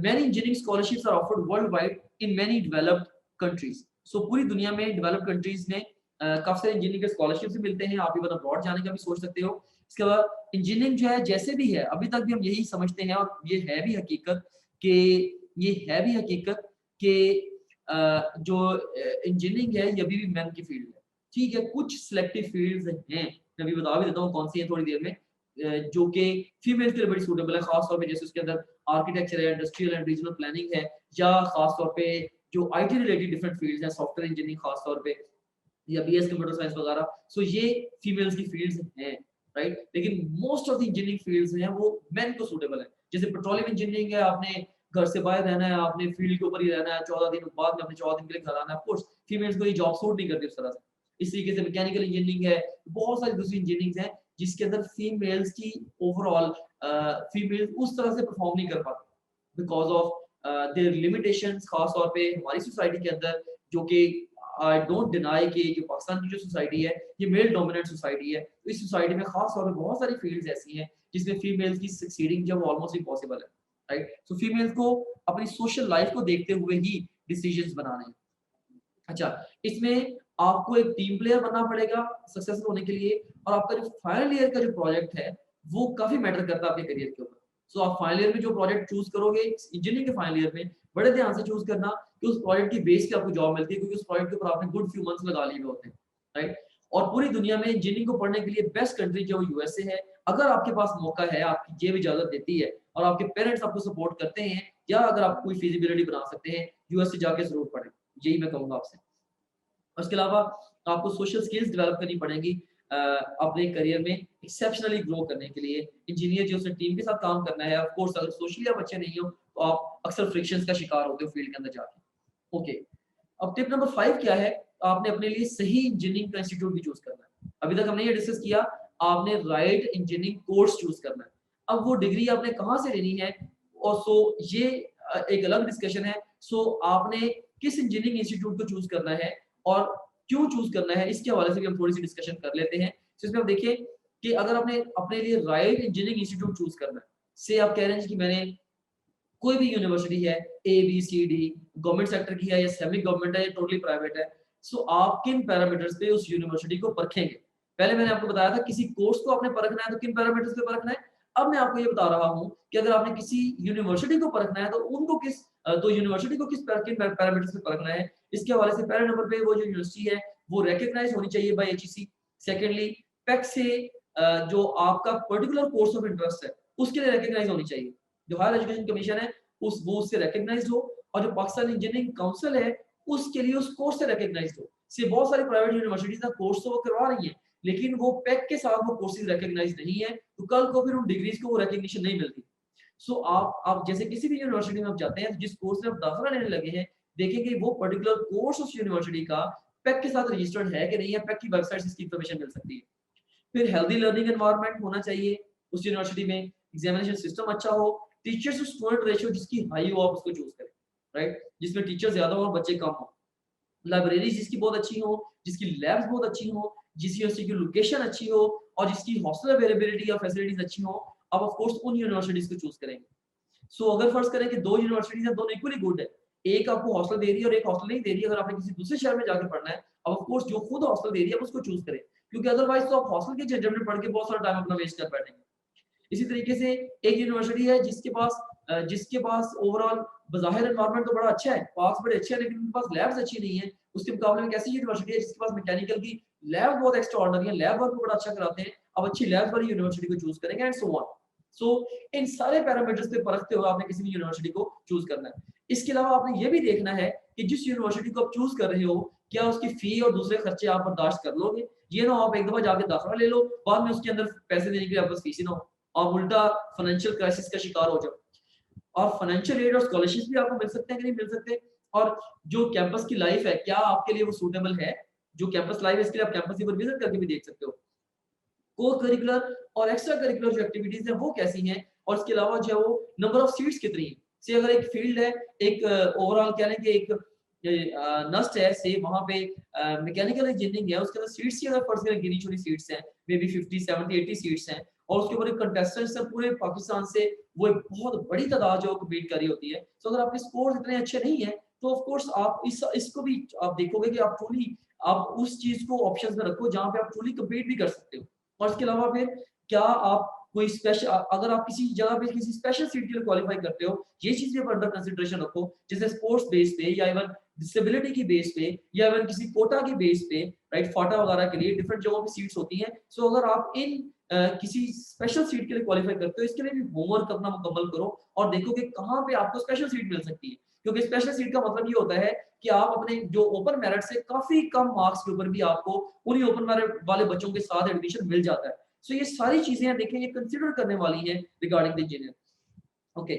many engineering scholarships are offered worldwide in many developed countries. So पूरी दुनिया में developed countries में काफी सारे इंजीनियरिंग के scholarships मिलते हैं। आप इवन अब्रॉड जाने का भी सोच सकते हो। इसके बाद इंजीनियरिंग जो है जैसे भी है अभी तक भी हम यही समझते हैं और ये है भी हकीकत कि जो इंजीनियरिंग है ये अभी भी मैन की फील्ड है। ठीक है, कुछ सिलेक्टिव फील्ड्स हैं, मैं अभी बता भी देता हूँ कौन सी है थोड़ी देर में, जो कि फीमेल के लिए बड़ी सूटेबल है, खास तौर पे जैसे उसके अंदर आर्किटेक्चर है, इंडस्ट्रियल एंड रीजनल प्लानिंग है, या खास तौर पे जो आईटी रिलेटेड डिफरेंट फील्ड्स हैं, सॉफ्टवेयर इंजीनियरिंग खास तौर पे, या बीएस कंप्यूटर साइंस वगैरह। सो ये फीमेल्स की फील्ड्स हैं, राइट। लेकिन most of the engineering fields हैं वो मेन को सूटेबल है। जैसे पेट्रोलियम इंजीनियरिंग है, आपने घर से बाहर रहना है, आपने फील्ड के ऊपर ही रहना है, 14 दिन बाद में अपने 14 दिन के लिए घर आना है। ऑफ कोर्स फीमेल्स को ये जॉब सूट नहीं करती उस तरह से। इस तरीके से मैकेनिकल इंजीनियरिंग है, बहुत सारी दूसरी इंजीनियरिंग है जिसके अंदर फीमेल्स की ओवरऑल फीमेल्स उस तरह से परफॉर्म नहीं कर पाती बिकॉज ऑफ देयर लिमिटेशंस। खास तौर पे हमारी सोसाइटी के अंदर, जो कि आई डोंट डिनाई कि जो पाकिस्तान की जो सोसाइटी है ये मेल डोमिनेंट सोसाइटी है, तो इस सोसाइटी में खास तौर पे बहुत सारी फील्ड्स ऐसी हैं जिसमें फीमेल्स की सक्सीडिंग जो ऑलमोस्ट इम्पॉसिबल है, राइट। सो फीमेल्स को अपनी सोशल लाइफ को देखते हुए ही डिसीजंस बनाने हैं। अच्छा, इसमें आपको एक टीम प्लेयर बनना पड़ेगा सक्सेसफुल होने के लिए, और आपका जो फाइनल ईयर का जो प्रोजेक्ट है वो काफी मैटर करता है आपके करियर के ऊपर। सो आप फाइनल ईयर में जो प्रोजेक्ट चूज करोगे इंजीनियरिंग के फाइनल ईयर में, बड़े ध्यान से चूज करना कि उस प्रोजेक्ट की बेस पे आपको जॉब मिलती है, क्योंकि उस प्रोजेक्ट के ऊपर आपने गुड फ्यू मंथ्स लगा लिए होते हैं, राइट। और पूरी दुनिया में इंजीनियरिंग को पढ़ने के लिए बेस्ट कंट्री जो यूएसए है। अगर आपके पास मौका है, आपकी जेब इजाजत देती है और आपके पेरेंट्स आपको सपोर्ट करते हैं, या अगर आप कोई फिजिबिलिटी बना सकते हैं, यूएसए जाके जरूर पढ़ें, यही मैं कहूंगा आपसे। उसके अलावा आपको सोशल स्किल्स डेवलप करनी पड़ेंगी अपने करियर में एक्सेप्शनली ग्रो करने के लिए। इंजीनियर जो उसने टीम के साथ काम करना है, ऑफ कोर्स अगर सोशली आप अच्छे नहीं हो तो आप अक्सर फ्रिक्शंस का शिकार होते हो फील्ड के अंदर जाके। ओके, अब टिप नंबर 5 क्या है? आपने अपने लिए सही इंजीनियरिंग का इंस्टीट्यूट भी चूज करना है। अभी तक हमने ये डिस्कस किया, आपने राइट इंजीनियरिंग कोर्स चूज करना है। अब वो डिग्री आपने कहाँ से लेनी है, और सो ये एक अलग डिस्कशन है। सो आपने किस इंजीनियरिंग इंस्टीट्यूट को चूज करना है और क्यों चूज करना है, इसके हवाले से भी हम थोड़ी सी डिस्कशन कर लेते हैं। तो इसमें आप देखिए कि अगर आपने अपने लिए राइट इंजीनियरिंग इंस्टीट्यूट चूज करना है, से आप कह रहे हैं कि मैंने कोई भी यूनिवर्सिटी है, A B C D, government sector की है या सेमी गवर्नमेंट है या टोटली प्राइवेट है, सो आप किन पैरामीटर्स पे उस यूनिवर्सिटी को परखेंगे? पहले मैंने आपको बताया था किसी कोर्स को आपने परखना है तो किन पैरामीटर्स पे परखना है। अब मैं आपको ये बता रहा हूँ कि अगर आपने किसी यूनिवर्सिटी को परखना है तो उनको तो यूनिवर्सिटी को किन पैरामीटर्स पे परखना है, इसके हवाले से पहले नंबर पे वो जो यूनिवर्सिटी है वो रिकॉग्नाइज होनी चाहिए बाय एचईसी। सेकेंडली, पेक से जो आपका पर्टिकुलर कोर्स ऑफ इंटरेस्ट है उसके लिए रिकॉग्नाइज होनी चाहिए। जो हायर एजुकेशन कमीशन है वो उससे रिकॉग्नाइज्ड हो, और जो पाकिस्तान इंजीनियरिंग काउंसिल है उसके लिए उस कोर्स से रिकॉग्नाइज्ड हो। से बहुत सारी प्राइवेट यूनिवर्सिटीज का कोर्स तो वो करवा रही है, लेकिन वो पैक के साथ वो कोर्सेज रिकॉग्नाइज नहीं है, तो कल को फिर उन डिग्रीज को वो रिकॉग्निशन नहीं मिलती। सो आप जैसे किसी भी यूनिवर्सिटी में आप जाते हैं, तो जिस कोर्स में आप दाखिला लेने लगे हैं, देखेंगे वो पर्टिकुलर कोर्स उस यूनिवर्सिटी का पैक के साथ रजिस्टर्ड है कि नहीं है, पैक की वेबसाइट से इसकी इंफॉर्मेशन मिल सकती है। फिर हेल्दी लर्निंग एनवायरनमेंट होना चाहिए उस यूनिवर्सिटी में, एग्जामिनेशन सिस्टम अच्छा हो, टीचर्स टू स्टूडेंट रेशियो जिसकी हाई हो आप उसको चूज करें, राइट, जिसमें टीचर ज्यादा हो और बच्चे कम हो। लाइब्रेरी जिसकी बहुत अच्छी हो, जिसकी लैब्स बहुत अच्छी हो, जिस यूनिवर्सिटी की लोकेशन अच्छी हो, और जिसकी हॉस्टल अवेलेबिलिटी या फैसिलिटीज अच्छी हो, आप ऑफ कोर्स उन यूनिवर्सिटीज को चूज करेंगे। सो अगर फर्ज करें कि दो यूनिवर्सिटीज हैं, दोनों इक्वली गुड है, एक आपको हॉस्टल दे रही है और एक हॉस्टल नहीं दे रही है, अगर आपने किसी दूसरे शहर में जाकर पढ़ना है, अब ऑफ कोर्स जो खुद हॉस्टल दे रही है आप उसको चूज करें, क्योंकि अदरवाइज तो आप हॉस्टल के झंझट में पढ़ के बहुत सारा टाइम अपना वेस्ट कर बैठेंगे। इसी तरीके से एक यूनिवर्सिटी है जिसके पास ओवरऑल बाज़ाहिर एनवायरनमेंट तो बड़ा अच्छा है, पार्क्स बड़े अच्छे हैं, लेकिन उनके पास लैब्स अच्छी नहीं है। उसके मुकाबले में कैसी यूनिवर्सिटी है जिसके पास मैकेनिकल की लैब बहुत एक्स्ट्रा ऑर्डिनरी है, लैब वर्क बड़ा अच्छा कराते हैं, अब अच्छी लैब्स वाली यूनिवर्सिटी को चूज़ करेंगे एंड सो ऑन। सो इन सारे पैरामीटर्स पे परखते हुए आपने किसी भी यूनिवर्सिटी को चूज़ करना है। इसके अलावा आपने ये भी देखना है कि जिस यूनिवर्सिटी को आप चूज़ कर रहे हो, क्या उसकी फ़ी और दूसरे खर्चे आप बर्दाश्त कर लोगे? ये ना हो आप एक दफ़ा जाके दाखिला ले लो, बाद में उसके अंदर पैसे देने के लिए आपके पास फीस ही ना हो, आप उल्टा फाइनेंशियल क्राइसिस का शिकार हो जाओ। और फाइनेंशियल एड और स्कॉलरशिप्स भी आपको मिल सकते हैं कि नहीं मिल सकते, और जो कैंपस की लाइफ है क्या आपके लिए वो सूटेबल है? जो कैंपस लाइफ है इसके लिए आप कैंपस एक बार विजिट करके भी देख सकते हो। को करिकुलर और एक्स्ट्रा करिकुलर जो एक्टिविटीज है वो कैसी हैं, और इसके अलावा जो है वो नंबर ऑफ सीट्स कितनी है। से अगर एक फील्ड है, एक ओवरऑल कह लें कि एक नस्ट है, से वहां पे मैकेनिकल इंजीनियरिंग है, उसके अंदर सीट्स की अगर फर्ज करें गिनी चुनी सीट्स हैं, मे बी 50 70 80 सीट्स हैं, और उसके ऊपर कंटेस्टेंट्स हैं पूरे पाकिस्तान से, वो एक बहुत बड़ी तादाद जो कम्पीट कर रही होती है। तो अगर आपके स्कोर इतने अच्छे नहीं है तो ऑफ कोर्स आप इसको भी आप देखोगे कि आप ट्रूली आप उस चीज को ऑप्शंस में रखो जहां पे आप ट्रूली कम्पीट भी कर सकते हो। और इसके अलावा फिर क्या आप कोई स्पेशल, अगर आप किसी जगह पे किसी स्पेशल सीट के लिए क्वालिफाई करते हो, ये चीज भी अंडर कंसिडरेशन रखो, जैसे स्पोर्ट्स बेस पे या इवन डिसेबिलिटी की बेस पे या इवन किसी कोटा की बेस पे, राइट, फाटा वगैरह के लिए डिफरेंट जगहों पे सीट्स होती हैं। सो अगर आप इन किसी स्पेशल सीट के लिए क्वालिफाई करते हो, इसके लिए भी होमवर्क अपना मुकम्मल करो और देखो कि कहाँ पे आपको स्पेशल सीट मिल सकती है, क्योंकि स्पेशल सीट का मतलब ये होता है कि आप अपने जो ओपन मेरिट से काफी कम मार्क्स के ऊपर भी आपको उन्हीं ओपन मेरिट वाले बच्चों के साथ एडमिशन मिल जाता है। सो ये सारी चीजें देखें, ये कंसीडर करने वाली है regarding the engineer. Okay,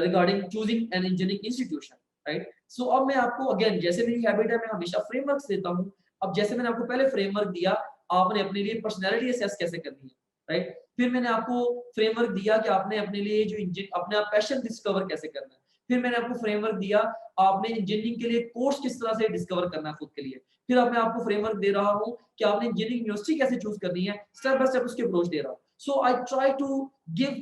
regarding choosing an engineering institution, right. So अब मैं आपको अगेन, जैसे मेरी हैबिट है, मैं हमेशा फ्रेमवर्क्स देता हूँ। अब जैसे मैंने आपको पहले फ्रेमवर्क दिया, आपने अपने लिए पर्सनैलिटी असेस कैसे करनी है, राइट। फिर मैंने आपको फ्रेमवर्क दिया कि आपने अपने लिए जो अपना पैशन डिस्कवर कैसे करना है। फिर मैंने आपको फ्रेमवर्क दिया आपने इंजीनियरिंग के लिए कोर्स किस तरह से डिस्कवर करना है खुद के लिए। फिर अब मैं आपको फ्रेमवर्क दे रहा हूँ कि आपने इंजीनियरिंग यूनिवर्सिटी कैसे चूज करनी है, स्टेप बाय स्टेप उसकी अप्रोच दे रहा हूँ। So I try to give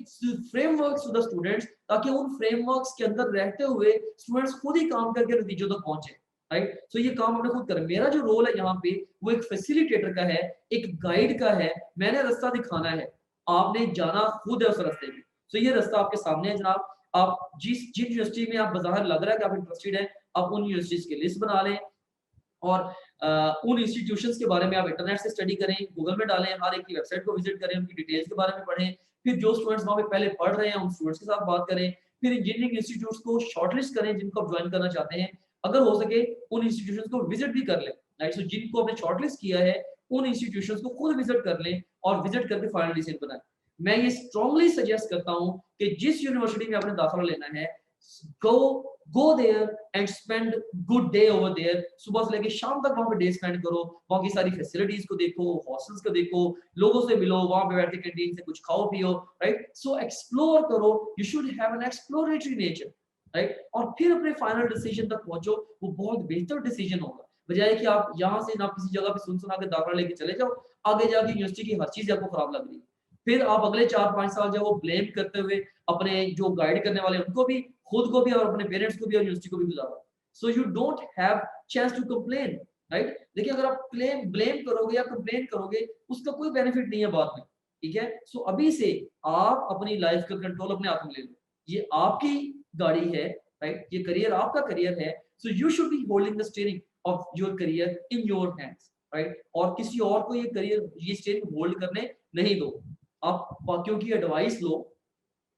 frameworks to the students, ताकि उन फ्रेमवर्क्स के अंदर रहते हुए स्टूडेंट्स खुद ही काम करके नतीजों तक पहुंचे, राइट। सो ये काम हमने खुद करें। मेरा जो रोल है यहाँ पे वो एक फैसिलिटेटर का है, एक गाइड का है। मैंने रास्ता दिखाना है, आपने जाना खुद है उस रास्ते में। सो ये रास्ता आपके सामने है जनाब। आप जिन यूनिवर्सिटी में आप बाहर लग रहा है कि आप इंटरेस्टेड हैं, आप उन यूनिवर्सिटीज की लिस्ट बना लें और उन इंस्टीट्यूशंस के बारे में आप इंटरनेट से स्टडी करें, गूगल में डालें, हर एक की वेबसाइट को विजिट करें, उनकी डिटेल्स के बारे में पढ़ें। फिर जो स्टूडेंट्स वहाँ पे पहले पढ़ रहे हैं उन स्टूडेंट्स के साथ बात करें। फिर इंजीनियरिंग इंस्टीट्यूट्स को शॉर्टलिस्ट करें जिनको आप ज्वाइन करना चाहते हैं। अगर हो सके उन इंस्टीट्यूशंस को विजिट भी कर लें, राइट। सो जिनको आपने शॉर्टलिस्ट किया है उन इंस्टीट्यूशंस को खुद विजिट कर लें और विजिट करके फाइनल डिसीजन बनाएं। मैं ये स्ट्रांगली सजेस्ट करता हूँ कि जिस यूनिवर्सिटी में आपने दाखिला लेना है, go there and spend good day over there। सुबह से लेके शाम तक वहां पे डे स्पेंड करो, वहां की सारी फैसिलिटीज को देखो, हॉस्टल्स को देखो, लोगों से मिलो, वहां पे बैठ के कैंटीन से कुछ खाओ पियो, राइट। सो एक्सप्लोर करो, you should have an exploratory nature, right. और फिर अपने फाइनल डिसीजन तक पहुंचो, वो बहुत बेहतर डिसीजन होगा, बजाय कि आप यहाँ से ना किसी जगह पे सुन सुना के दाखिला लेके चले जाओ, आगे जाके यूनिवर्सिटी की हर चीज आपको खराब लग रही है, फिर आप अगले 4-5 साल जो वो ब्लेम करते हुए अपने जो गाइड करने वाले उनको भी, खुद को भी और अपने पेरेंट्स को भी और यूनिवर्सिटी को भी गुजारो। So you don't have chance to complain, right. देखिए अगर आप ब्लेम करोगे या कंप्लेन करोगे उसका कोई बेनिफिट नहीं है बाद में, ठीक है। सो अभी से आप अपनी लाइफ का कंट्रोल अपने हाथ में ले लो, ये आपकी गाड़ी है, राइट। ये करियर आपका करियर है। सो you should be holding the steering of your career in your hands, right. और किसी और को ये स्टीयरिंग होल्ड करने नहीं दो। आप बाकियों की एडवाइस लो,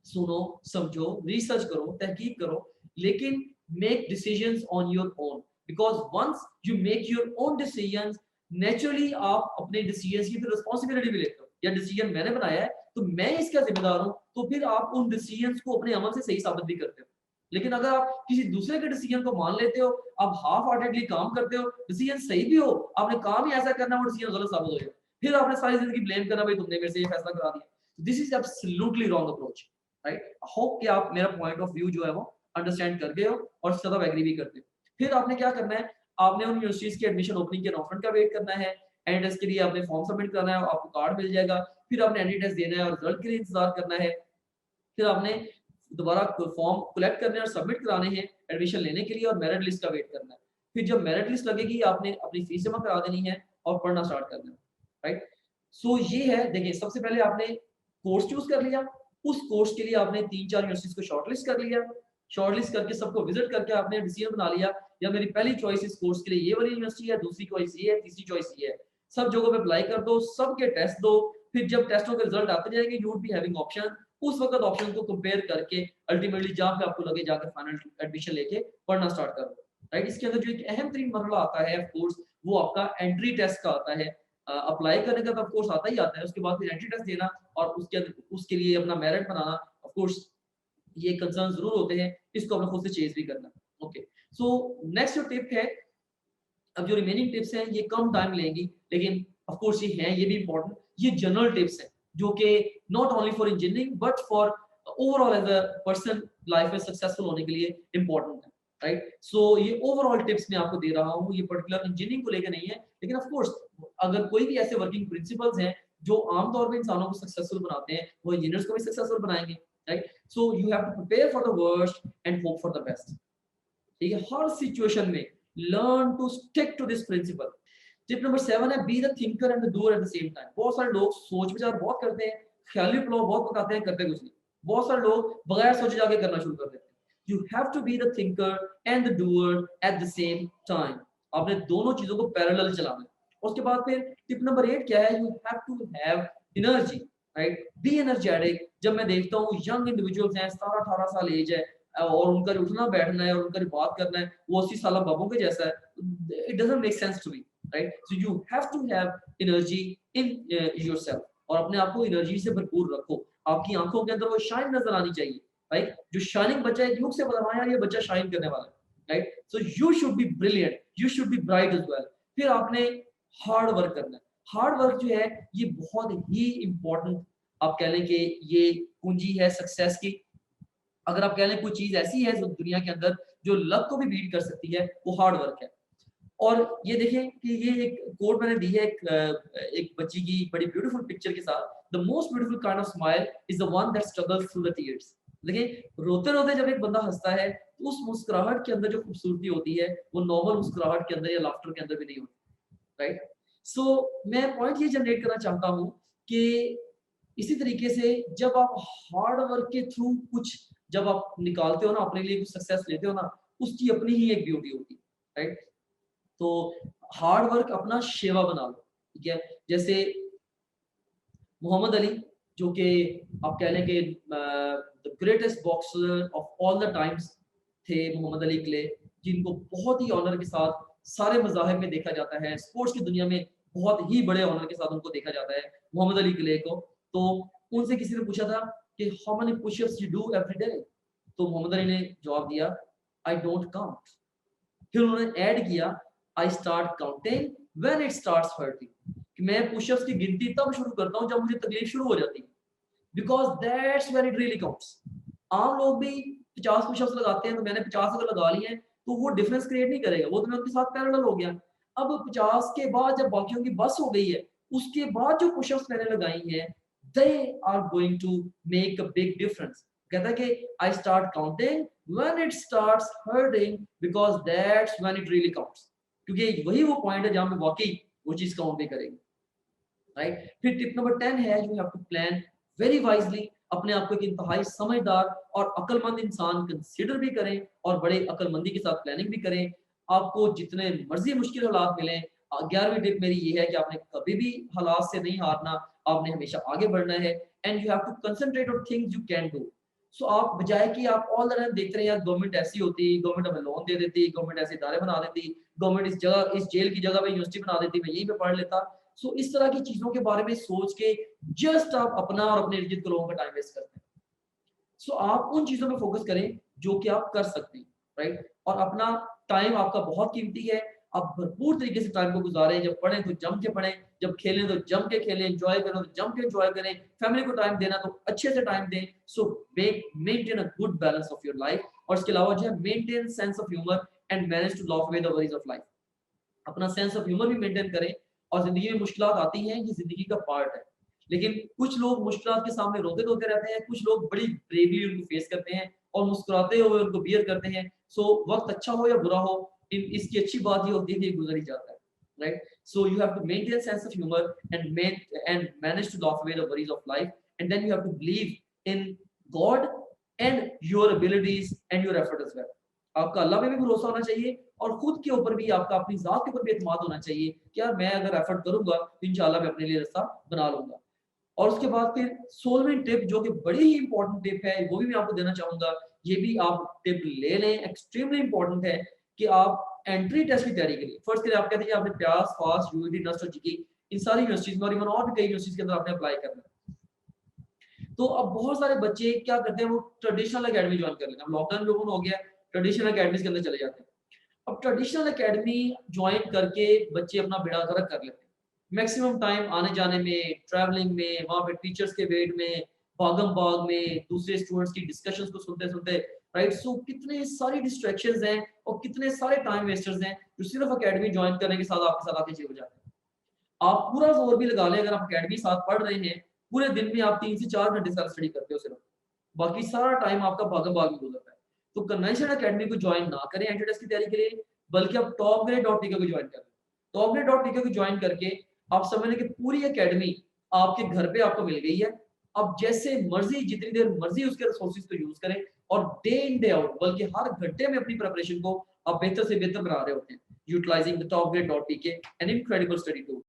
सुनो, समझो, रिसर्च करो, तहकीक करो, लेकिन make decisions on your own, because once you make your own decisions, naturally आप अपने डिसीजंस की फिर रिस्पांसिबिलिटी भी लेते हो। या डिसीजन मैंने बनाया है तो मैं इसका जिम्मेदार हूं, तो फिर आप उन डिसीजंस को अपने अमल से सही साबित भी करते हो। लेकिन अगर आप किसी दूसरे के डिसीजन को मान लेते हो, आप हाफ हार्टेडली काम करते हो, डिसीजन सही भी हो, आपने काम ही ऐसा करना, वो डिसीजन गलत साबित हो जाए, फिर आपने सारी जिंदगी ब्लेम करना, भाई तुमने मेरे से ये फैसला करा दिया। This is absolutely wrong approach, right. Hope कि आप मेरा पॉइंट ऑफ व्यू जो है वो अंडरस्टैंड कर गए हो और इसके साथ एग्री भी करते हो। फिर आपने क्या करना है, आपने उन यूनिवर्सिटीज की एडमिशन ओपनिंग के अनाउंसमेंट का वेट करना है, एंड टेस्ट के लिए आपने फॉर्म सबमिट करना है, आपको कार्ड मिल जाएगा। फिर आपने एंट्री टेस्ट देना है और रिजल्ट के लिए इंतजार करना है। फिर आपने दोबारा फॉर्म कलेक्ट करने और सबमिट कराने हैं एडमिशन लेने के लिए, और मेरिट लिस्ट का वेट करना है। फिर जब मेरिट लिस्ट लगेगी आपने अपनी फीस जमा करा देनी है और पढ़ना स्टार्ट करना है, राइट। सो ये है, देखिए सबसे पहले आपने कोर्स चूज कर लिया, उस कोर्स के लिए आपने 3-4 यूनिवर्सिटीज को शॉर्टलिस्ट कर लिया, शॉर्टलिस्ट करके सबको विजिट करके आपने डिसीजन बना लिया या मेरी पहली चॉइस इस कोर्स के लिए ये वाली यूनिवर्सिटी है, दूसरी चॉइस ये है, तीसरी चॉइस ये है। सब जगहों पे अप्लाई कर दो, सबके टेस्ट दो, फिर जब टेस्टों के रिजल्ट आते जाएंगे you would be having option, उस वक्त ऑप्शन को कंपेयर करके अल्टीमेटली जहां पे आपको लगे जाकर फाइनल एडमिशन लेके पढ़ना स्टार्ट करो, राइट। इसके अंदर जो एक अहम तरीन मरहला आता है ऑफ कोर्स वो आपका एंट्री टेस्ट का आता है। अप्लाई करने का तो ऑफ कोर्स आता ही आता है, उसके बाद फिर एंट्री टेस्ट देना और उसके लिए अपना मेरिट बनाना, ऑफ कोर्स ये कंसर्न जरूर होते हैं, इसको अपने खुद से चेंज भी करना। ओके, सो नेक्स्ट जो टिप है, अब जो रिमेनिंग टिप्स हैं ये कम टाइम लेंगी लेकिन ऑफ कोर्स ये हैं, ये भी इंपॉर्टेंट, ये जनरल टिप्स हैं जो कि not only for engineering but for overall as a person life में सक्सेसफुल होने के लिए इंपॉर्टेंट है, राइट। सो ये ओवरऑल टिप्स मैं आपको दे रहा हूँ, ये पर्टिकुलर इंजीनियरिंग को लेकर नहीं है, लेकिन ऑफ कोर्स अगर कोई भी ऐसे वर्किंग प्रिंसिपल्स हैं जो आमतौर पर इंसानों को सक्सेसफुल बनाते हैं वो इंजीनियर्स को भी सक्सेसफुल बनाएंगे, right. So you have to prepare for the worst and hope for the best, ठीक है। हर सिचुएशन में learn to stick to this principle. Tip number 7 है be the thinker and the doer at the same time. बहुत सारे लोग सोच विचार बहुत करते हैं, ख्याली पुलाव बहुत पकाते हैं, करते कुछ नहीं। बहुत सारे लोग बगैर सोचे जाके करना शुरू कर देते हैं। You have to be the thinker and the doer at the same time. आपने दोनों चीजों को पैरेलल चलाना है। उसके बाद फिर टिप नंबर 8 क्या है, you have to have energy, right. Be energetic. जब मैं देखता हूँ यंग इंडिविजुअल्स हैं, 17-18 साल एज है और उनका उठना बैठना है और उनका बात करना है वो 80 साल बाबों के जैसा है, it doesn't make sense to me, right. So you have to have energy in yourself और अपने आप को एनर्जी से भरपूर रखो। आपकी आंखों के अंदर वो शाइन नजर आनी चाहिए, राइट। जो शाइनिंग बच्चा है युग से पता हाँ यार ये बच्चा शाइन करने वाला है, right. So you should be brilliant, you should be bright as well. फिर आपने हार्ड वर्क करना है। हार्ड वर्क जो है ये बहुत ही इंपॉर्टेंट, आप कह लें कि ये कुंजी है सक्सेस की। अगर आप कह लें कोई चीज ऐसी है जो दुनिया के अंदर जो लक को भी बीट कर सकती है वो हार्ड वर्क है। और ये देखें कि ये एक कोट मैंने दी है एक बच्ची की बड़ी ब्यूटीफुल पिक्चर के साथ, the most beautiful kind of smile is the one that struggles through the tears. देखिए रोते रोते जब एक बंदा हंसता है तो उस मुस्कुराहट के अंदर जो खूबसूरती होती है वो नॉर्मल मुस्कुराहट के अंदर या लाफ्टर के अंदर भी नहीं होती, राइट। सो मैं पॉइंट ये जनरेट करना चाहता हूँ कि इसी तरीके से जब आप हार्ड वर्क के थ्रू कुछ जब आप निकालते हो ना, अपने लिए कुछ सक्सेस लेते हो ना, उसकी अपनी ही एक ब्यूटी होती है, राइट। तो हार्ड वर्क अपना शेवा बना लो, ठीक है। जैसे मोहम्मद अली जो कि आप कह लें कि the greatest boxer of all the times थे, मोहम्मद अली क्ले, जिनको बहुत ही ऑनर के साथ सारे मज़ाहिब में देखा जाता है, स्पोर्ट्स की दुनिया में बहुत ही बड़े ऑनर के साथ उनको देखा जाता है मोहम्मद अली क्ले को। तो उनसे किसी ने पूछा था कि how many pushups you do every day, तो मोहम्मद अली ने जवाब दिया आई डोंट काउंट। फिर उन्होंने ऐड किया आई start counting when it starts hurting, कि मैं पुशअप्स की गिनती तब शुरू करता हूं जब मुझे तकलीफ शुरू हो जाती है, because that's when it really counts. आम लोग भी 50 पुशअप्स लगाते हैं तो मैंने 50 अगर लगा लिए हैं तो वो डिफरेंस क्रिएट नहीं करेगा, वो तो मैं उनके साथ पैरेलल हो गया। अब 50 के बाद जब बाकियों की बस हो गई है उसके बाद जो पुशअप्स मैंने लगाई हैं they are going to make a big difference. कहता है कि I start counting when it starts hurting because that's when it really counts, क्योंकि वही वो पॉइंट है जहां पे वाकई वो चीज काउंट भी करेगी, राइट। फिर टिप नंबर 10 है you have to plan very wisely. अपने आप को एक इंतहाई समझदार और अक्लमंद इंसान कंसीडर भी करें और बड़े अक्लमंदी के साथ प्लानिंग भी करें। आपको जितने मर्जी मुश्किल हालात मिले, 11वीं टिप मेरी ये है कि आपने कभी भी हालात से नहीं हारना, आपने हमेशा आगे बढ़ना है and you have to concentrate on things you can do. So आप बजाय कि आप ऑल द टाइम देखते रहे यार गवर्नमेंट ऐसी होती, गवर्नमेंट हमें लोन दे देती, गवर्नमेंट ऐसे इदारे बना देती, गवर्नमेंट इस जेल की जगह पे यूनिवर्सिटी बना देती, मैं यहीं पे पढ़ लेता। सो इस तरह की चीजों के बारे में सोच के जस्ट आप अपना और अपने इर्द गिर्द के लोगों का टाइम वेस्ट करते हैं। सो आप उन चीजों पे फोकस करें जो कि आप कर सकते हैं, राइट। और अपना टाइम आपका बहुत कीमती है, आप भरपूर तरीके से टाइम को गुजारें। जब पढ़ें तो जम के पढ़ें, जब खेलें तो जम के खेलें, एंजॉय करें तो जम के एंजॉय करें, फैमिली को टाइम देना तो अच्छे से टाइम दें। So maintain a good balance of your life. और इसके अलावा जो है maintain sense of humour and manage to laugh away the worries of life. अपना सेंस ऑफ ह्यूमर भी मेंटेन करें। और जिंदगी में मुश्किलात आती हैं, ये जिंदगी का पार्ट है, लेकिन कुछ लोग मुश्किलात के सामने रोते रोते रहते हैं, कुछ लोग बड़ी ब्रेवली उनको फेस करते हैं और मुस्कुराते हुए उनको बियर करते हैं। सो वक्त अच्छा हो या बुरा हो, इसकी अच्छी बात ये होती है कि गुजर ही जाता है, right. So you have to maintain sense of humour and manage to laugh away the worries of life and then you have to believe in God and your abilities and your effort as well. आपका अल्लाह पे भी भरोसा होना चाहिए और खुद के ऊपर भी आपका अपनी जात के ऊपर भी एतमाद होना चाहिए कि यार मैं अगर एफर्ट करूंगा तो इंशाल्लाह मैं अपने लिए रास्ता बना लूंगा। और उसके बाद फिर 16वीं टिप जो कि बड़ी ही इंपॉर्टेंट टिप है, वो भी मैं आपको देना चाहूंगा, ये भी आप टिप ले लें, एक्सट्रीमली इंपॉर्टेंट है कि आप एंट्री टेस्ट की तैयारी करिए। फर्स्ट के लिए आप कहते हैं आपने प्यास, फास्ट, यूनिटी, नस्ट और जीके इन सारी यूनिवर्सिटीज में और इवन और भी कई यूनिवर्सिटीज के अंदर आपने अप्लाई करना है। तो अब बहुत सारे बच्चे क्या करते हैं, वो ट्रेडिशनल एकेडमी ज्वाइन कर लेते हैं। लॉकडाउन लोगों हो गया, ट्रेडिशनल एकेडमीज के अंदर चले जाते हैं। अब ट्रेडिशनल एकेडमी ज्वाइन करके बच्चे अपना बेड़ा गर्क कर लेते हैं। मैक्सिमम टाइम आने जाने में, ट्रैवलिंग में, वहां पे टीचर्स के वेट में, भागम भाग में, दूसरे स्टूडेंट्स की डिस्कशंस को सुनते सुनते, राइट। सो कितने सारी डिस्ट्रैक्शंस हैं और कितने सारे टाइम वेस्टर्स हैं जो सिर्फ एकेडमी ज्वाइन करने के साथ आपके साथ आके अचीव हो जाते हैं। आप पूरा जोर भी लगा लें, अगर आप एकेडमी साथ पढ़ रहे हैं, पूरे दिन में आप 3 से 4 घंटे सेल्फ स्टडी करते हो सिर्फ, बाकी सारा टाइम आपका भागम भाग में गुजरता है। तो कन्वेंशनल एकेडमी को ज्वाइन ना करें एंट्री टेस्ट की तैयारी के लिए, बल्कि आप topgrade.tk को ज्वाइन करें। topgrade.tk को ज्वाइन करके आप समझ लें कि पूरी एकेडमी आपके घर पे आपको मिल गई है। अब जैसे मर्जी जितनी देर मर्जी उसके रिसोर्सेज को यूज करें और डे इन डे आउट बल्कि हर घंटे में अपनी प्रिपरेशन को आप बेहतर से बेहतर बना रहे होते हैं, utilising the topgrade.tk, an incredible study tool.